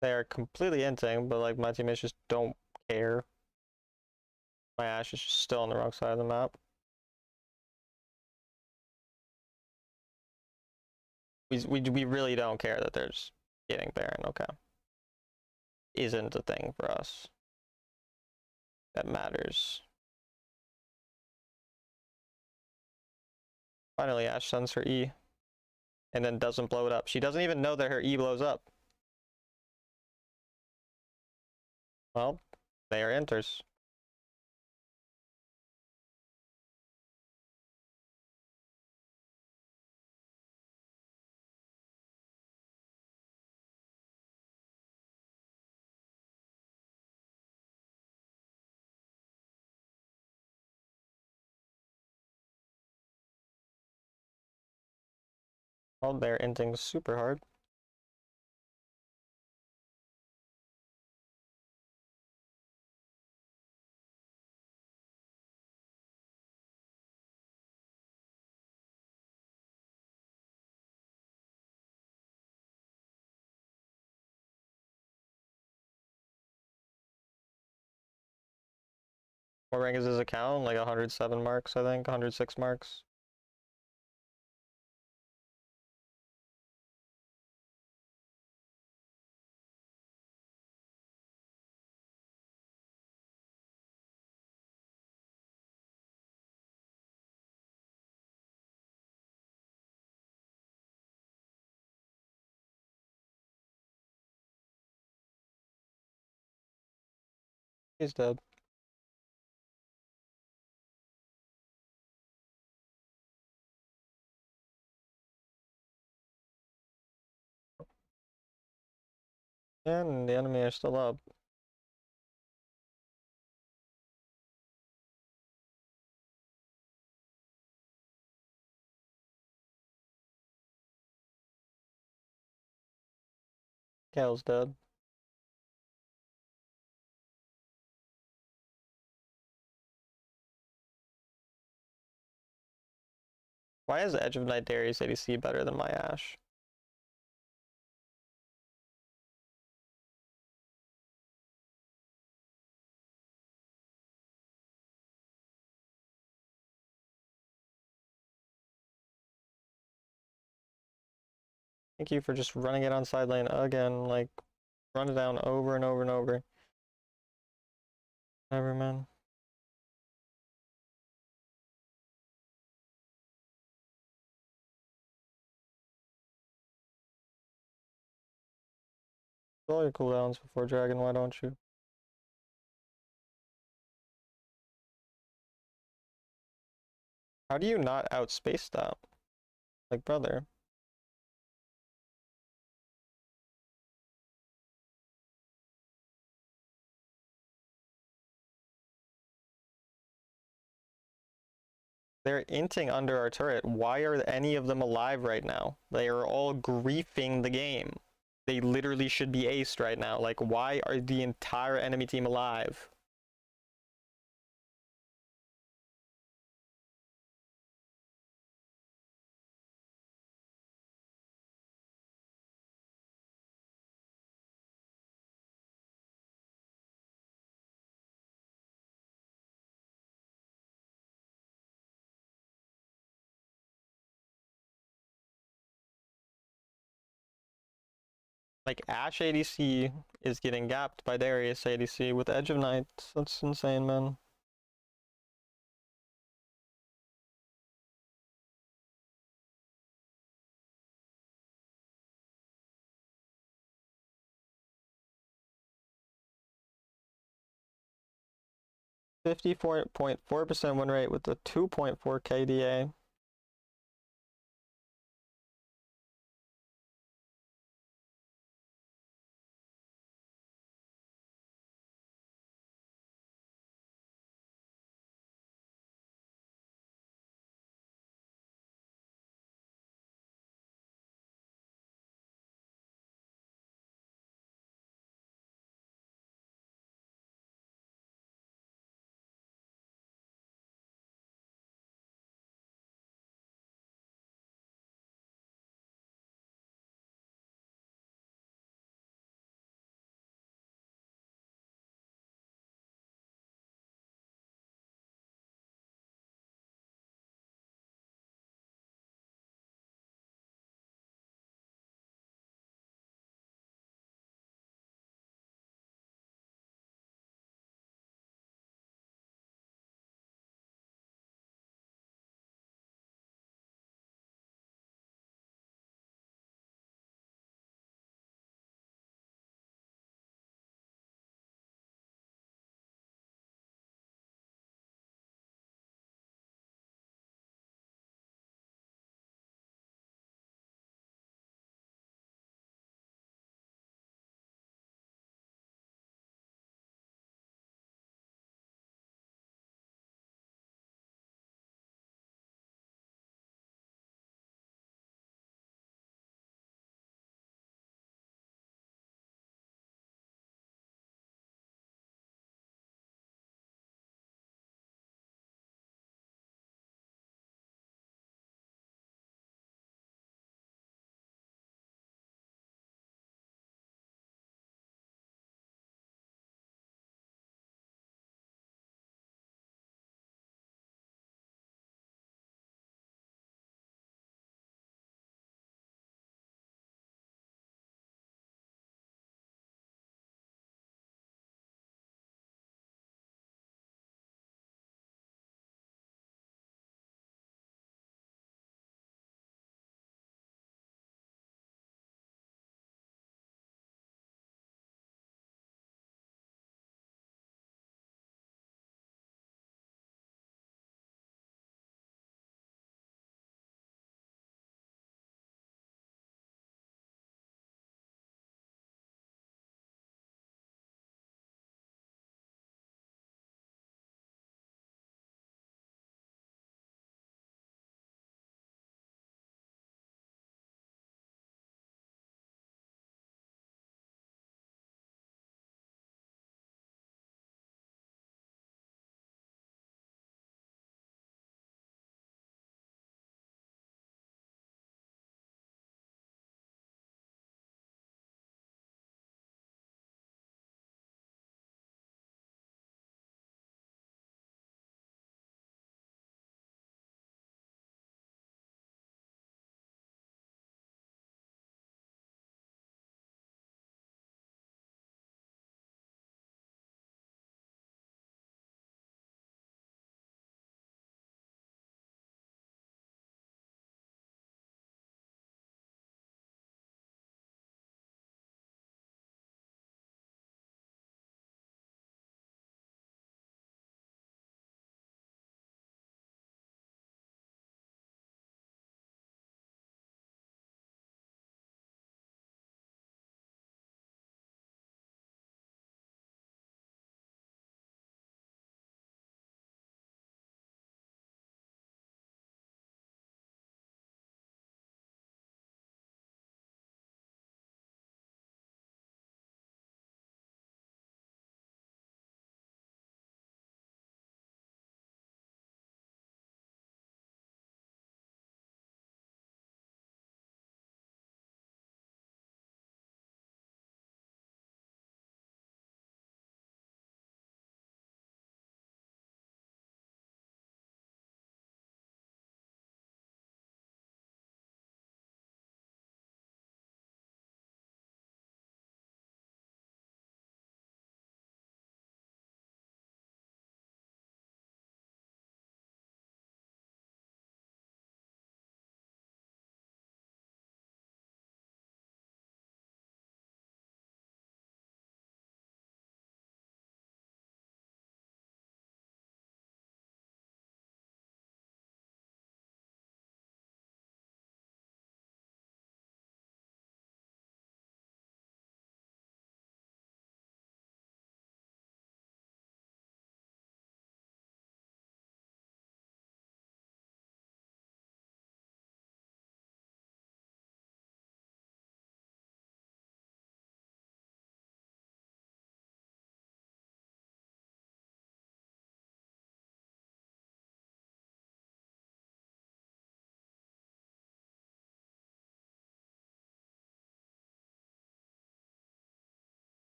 They are completely inting, but, like, my teammates just don't care. My Ashe is just still on the wrong side of the map. We really don't care that they're just getting Baron, okay. Isn't a thing for us that matters. Finally, Ashe sends her E and then doesn't blow it up. She doesn't even know that her E blows up. Well, there enters. Well, they're inting super hard. What rank is his account? Like 107 marks, I think, 106 marks. He's dead. And the enemy are still up. Kale's dead. Why is Edge of Night Darius ADC better than my Ashe? Thank you for just running it on side lane again, like, run it down over and over and over. Whatever, man. Do all your cooldowns before Dragon, why don't you? How do you not outspace that? Like, brother. They're inting under our turret. Why are any of them alive right now? They are all griefing the game. They literally should be aced right now. Like, why are the entire enemy team alive? Like, Ashe ADC is getting gapped by Darius ADC with Edge of Night. That's insane, man. .4% win rate with a 2.4 KDA.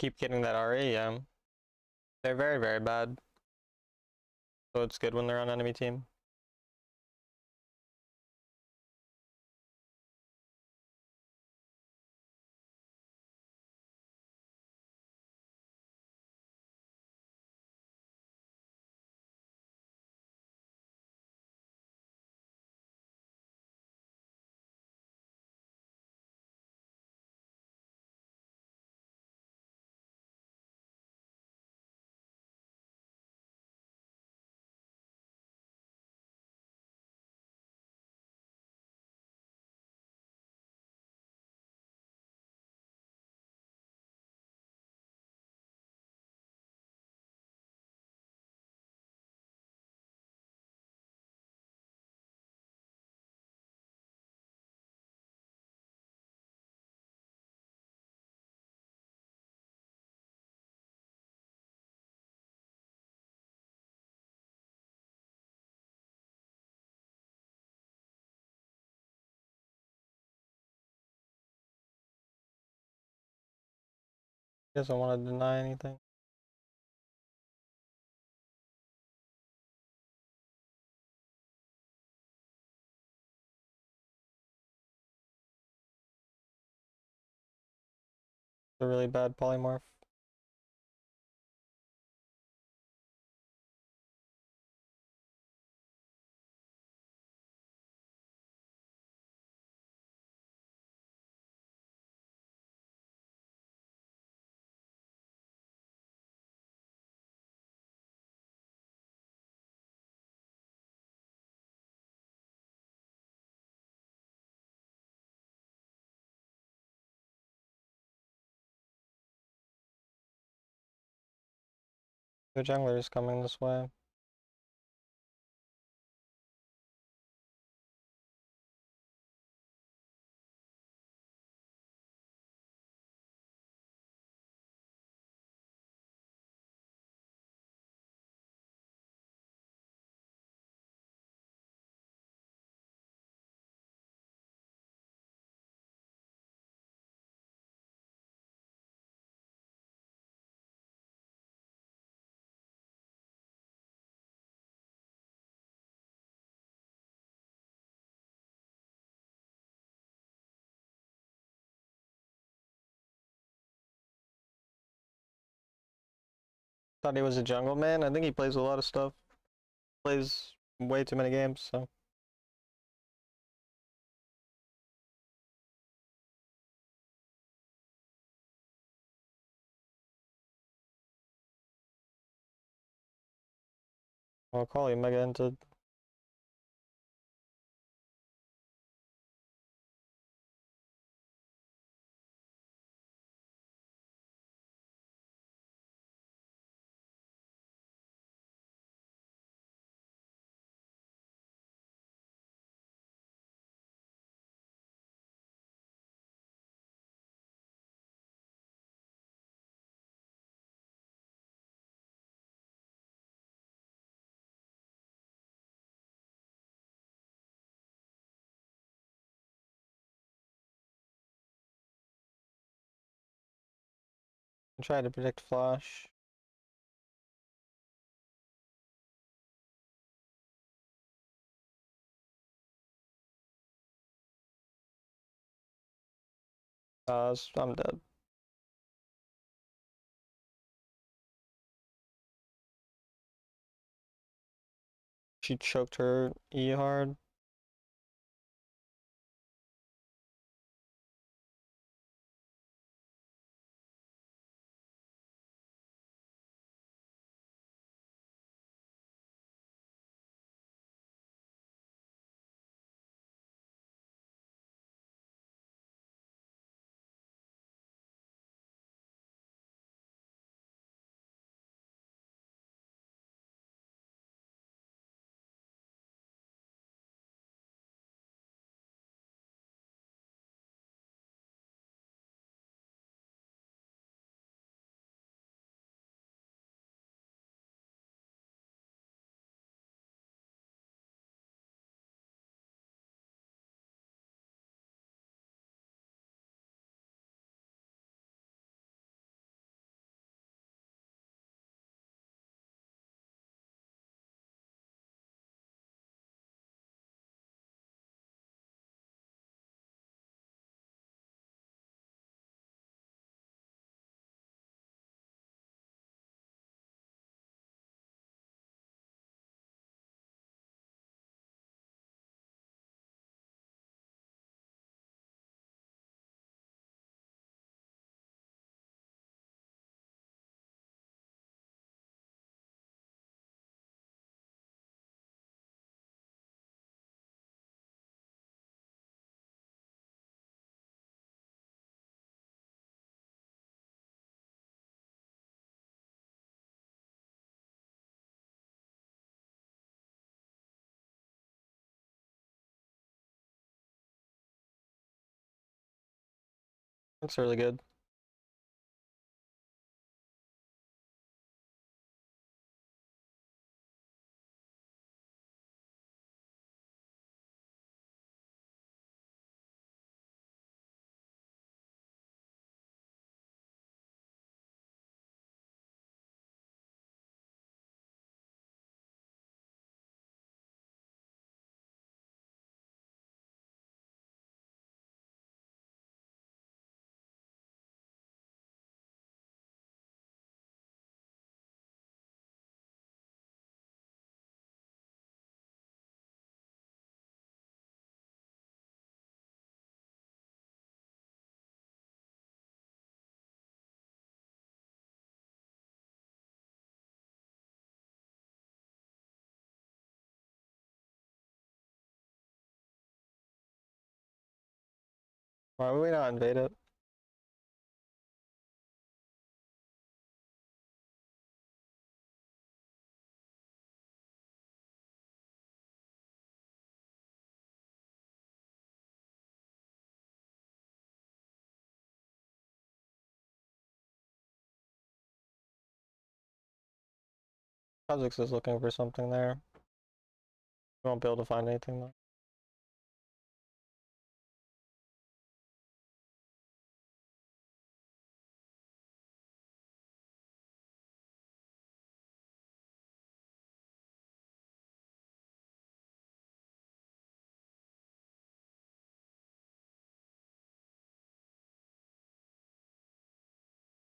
keep getting that RE, yeah. They're very, very bad. So it's good when they're on enemy team. He doesn't want to deny anything. It's a really bad polymorph. The jungler is coming this way. Thought he was a jungle man. I think he plays a lot of stuff. Plays way too many games, so. I'll call you mega into. Try to predict flash. I'm dead. She choked her E hard. Looks really good. Why would we not invade it? Kha'Zix is looking for something there. We won't be able to find anything though.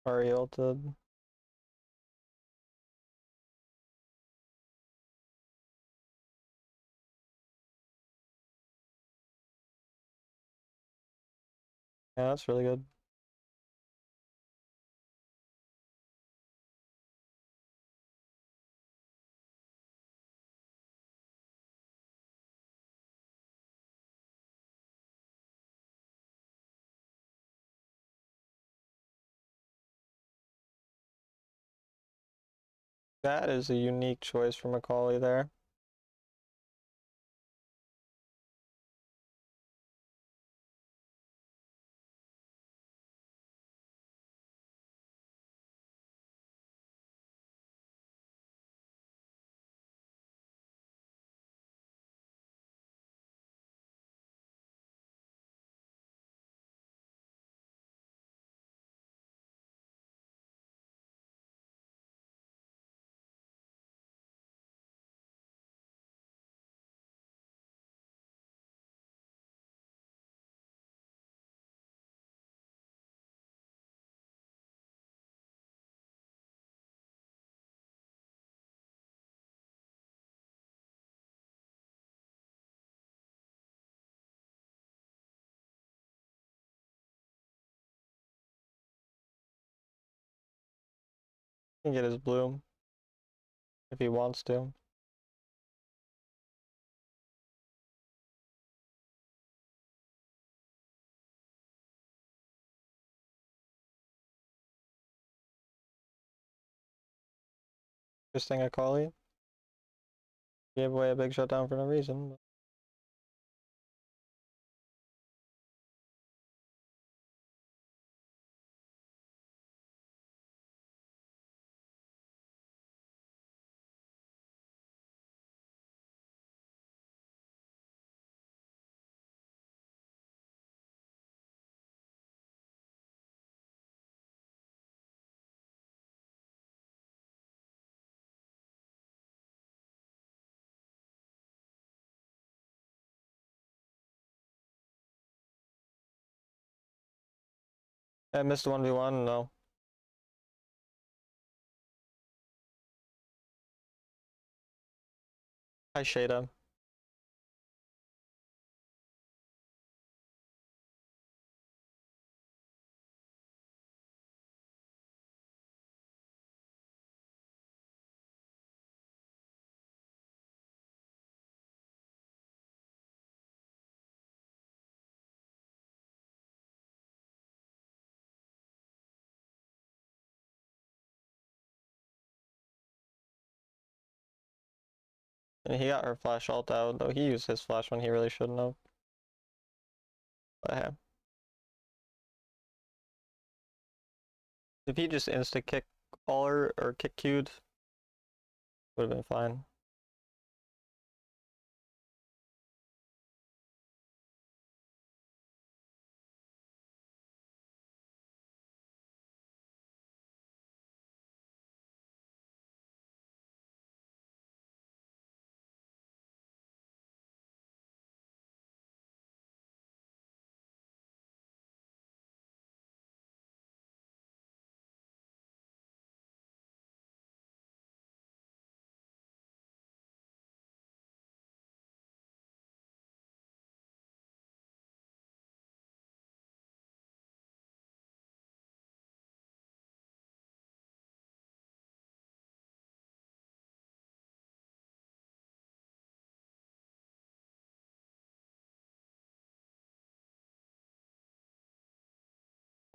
Already ulted. Yeah, that's really good. That is a unique choice from Macaulay there. He can get his bloom if he wants to. Interesting Macaulay. Gave away a big shutdown for no reason. But I missed 1v1, no. I shade him. And he got her flash ult out, though he used his flash when he really shouldn't have. But hey. If he just insta kick Aller or kick Q'd, would have been fine.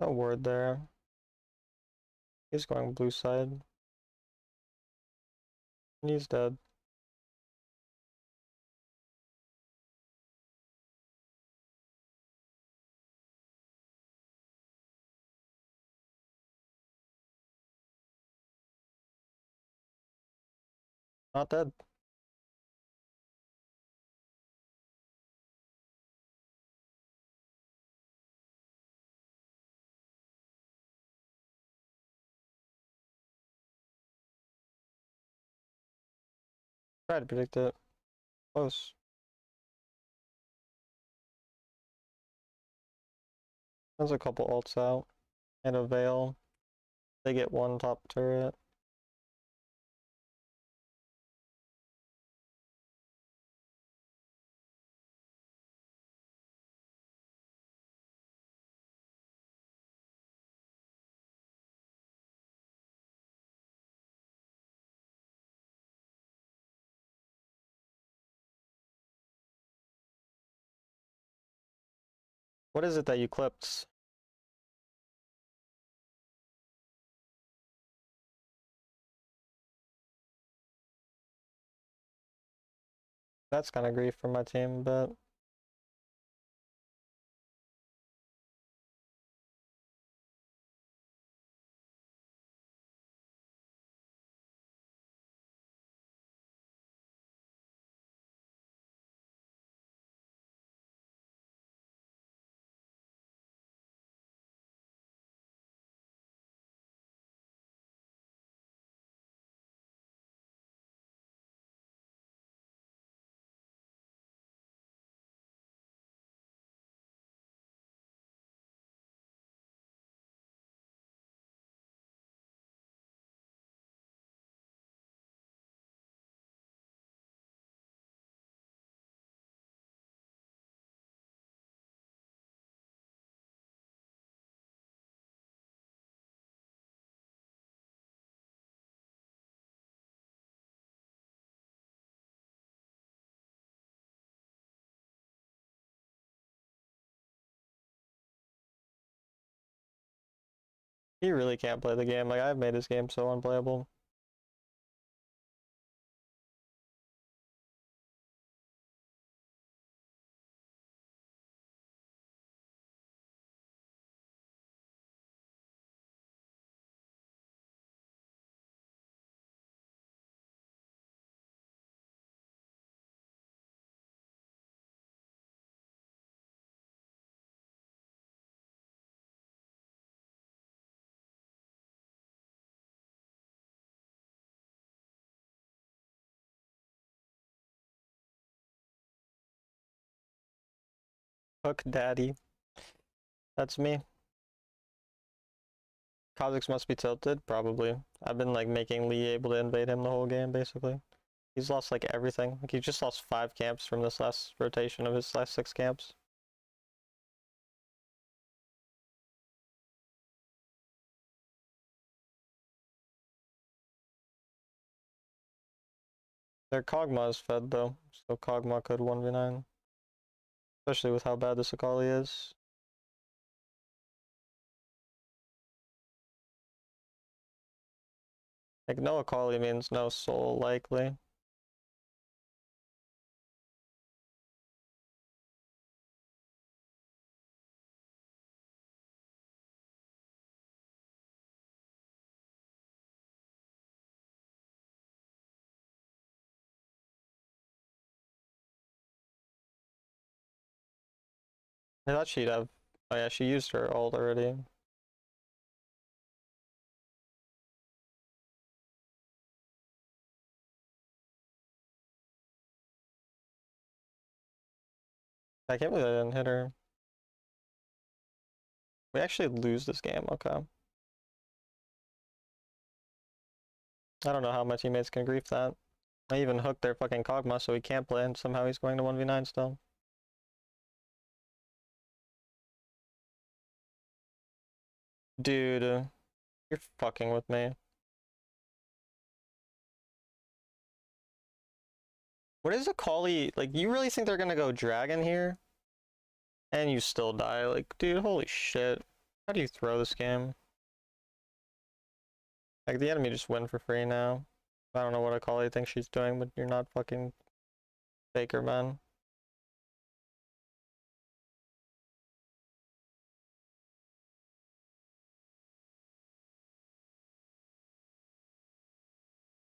No word there. He's going blue side. And he's dead. Not dead. Try to predict it. Close. There's a couple ults out. And a Veil. They get one top turret. What is it that you clipped? That's kind of grief for my team, but he really can't play the game. Like, I've made his game so unplayable. Hook daddy. That's me. Kha'Zix must be tilted, probably. I've been like making Lee able to invade him the whole game, basically. He's lost like everything. Like, he just lost 5 camps from this last rotation of his last 6 camps. Their Kog'Maw is fed though, so Kog'Maw could 1v9. Especially with how bad this Akali is. Like, no Akali means no soul, likely. I thought she'd have. Oh yeah, she used her ult already. I can't believe I didn't hit her. We actually lose this game, okay. I don't know how my teammates can grief that. I even hooked their fucking Kog'Maw so he can't play, and somehow he's going to 1v9 still. Dude, you're fucking with me. What is Akali? Like, you really think they're gonna go dragon here? And you still die? Like, dude, holy shit. How do you throw this game? Like, the enemy just win for free now. I don't know what Akali thinks she's doing, but you're not fucking Faker, man.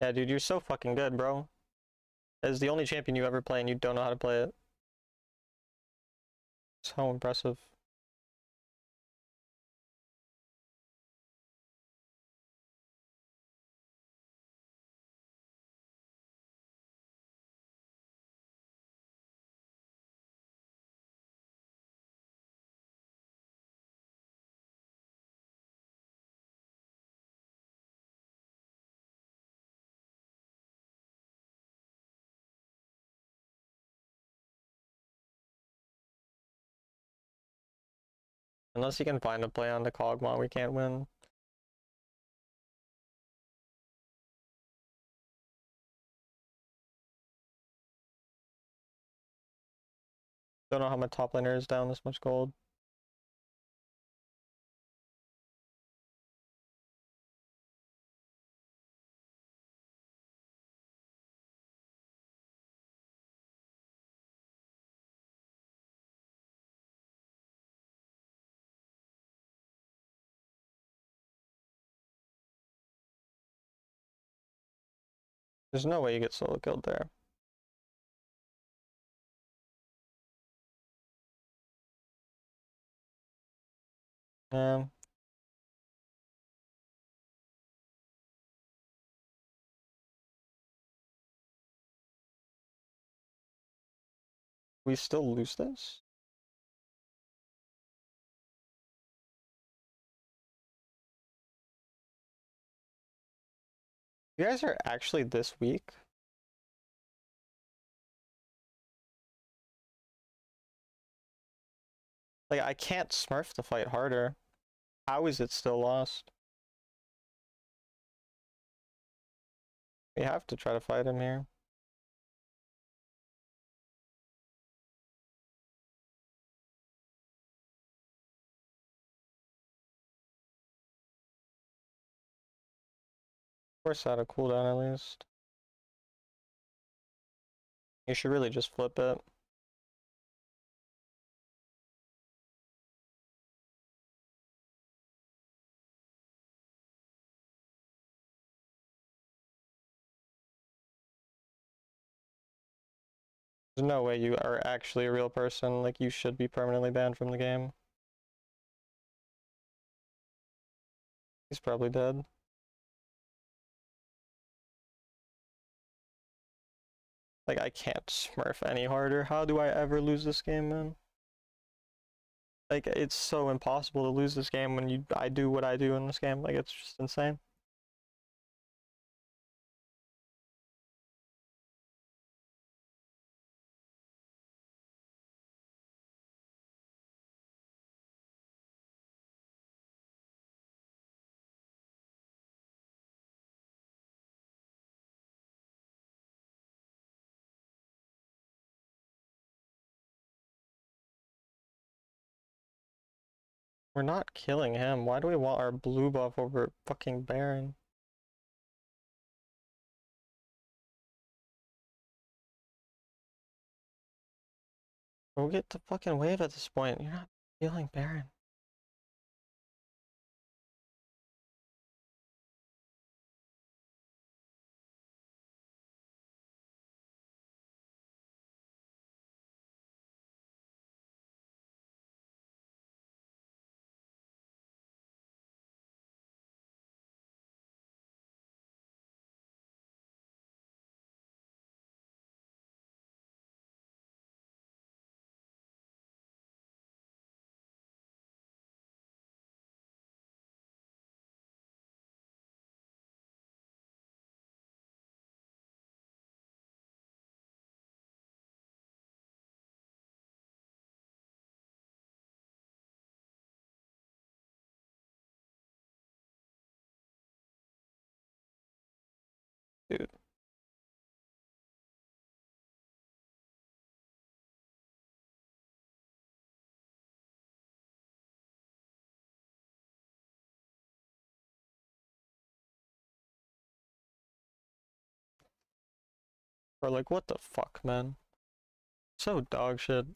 Yeah, dude, you're so fucking good, bro. As the only champion you ever play and you don't know how to play it. So impressive. Unless you can find a play on the Kog'Maw, we can't win. Don't know how my top laner is down this much gold. There's no way you get solo killed there. Yeah. We still lose this? You guys are actually this weak? Like, I can't smurf the fight harder. How is it still lost? We have to try to fight him here. Force out a cooldown at least. You should really just flip it. There's no way you are actually a real person. Like, you should be permanently banned from the game. He's probably dead. Like, I can't smurf any harder. How do I ever lose this game, man? Like, it's so impossible to lose this game when I do what I do in this game. Like, it's just insane. We're not killing him. Why do we want our blue buff over fucking Baron? Go get the fucking wave at this point. You're not killing Baron. dude. Or like, what the fuck, man? So dog shit.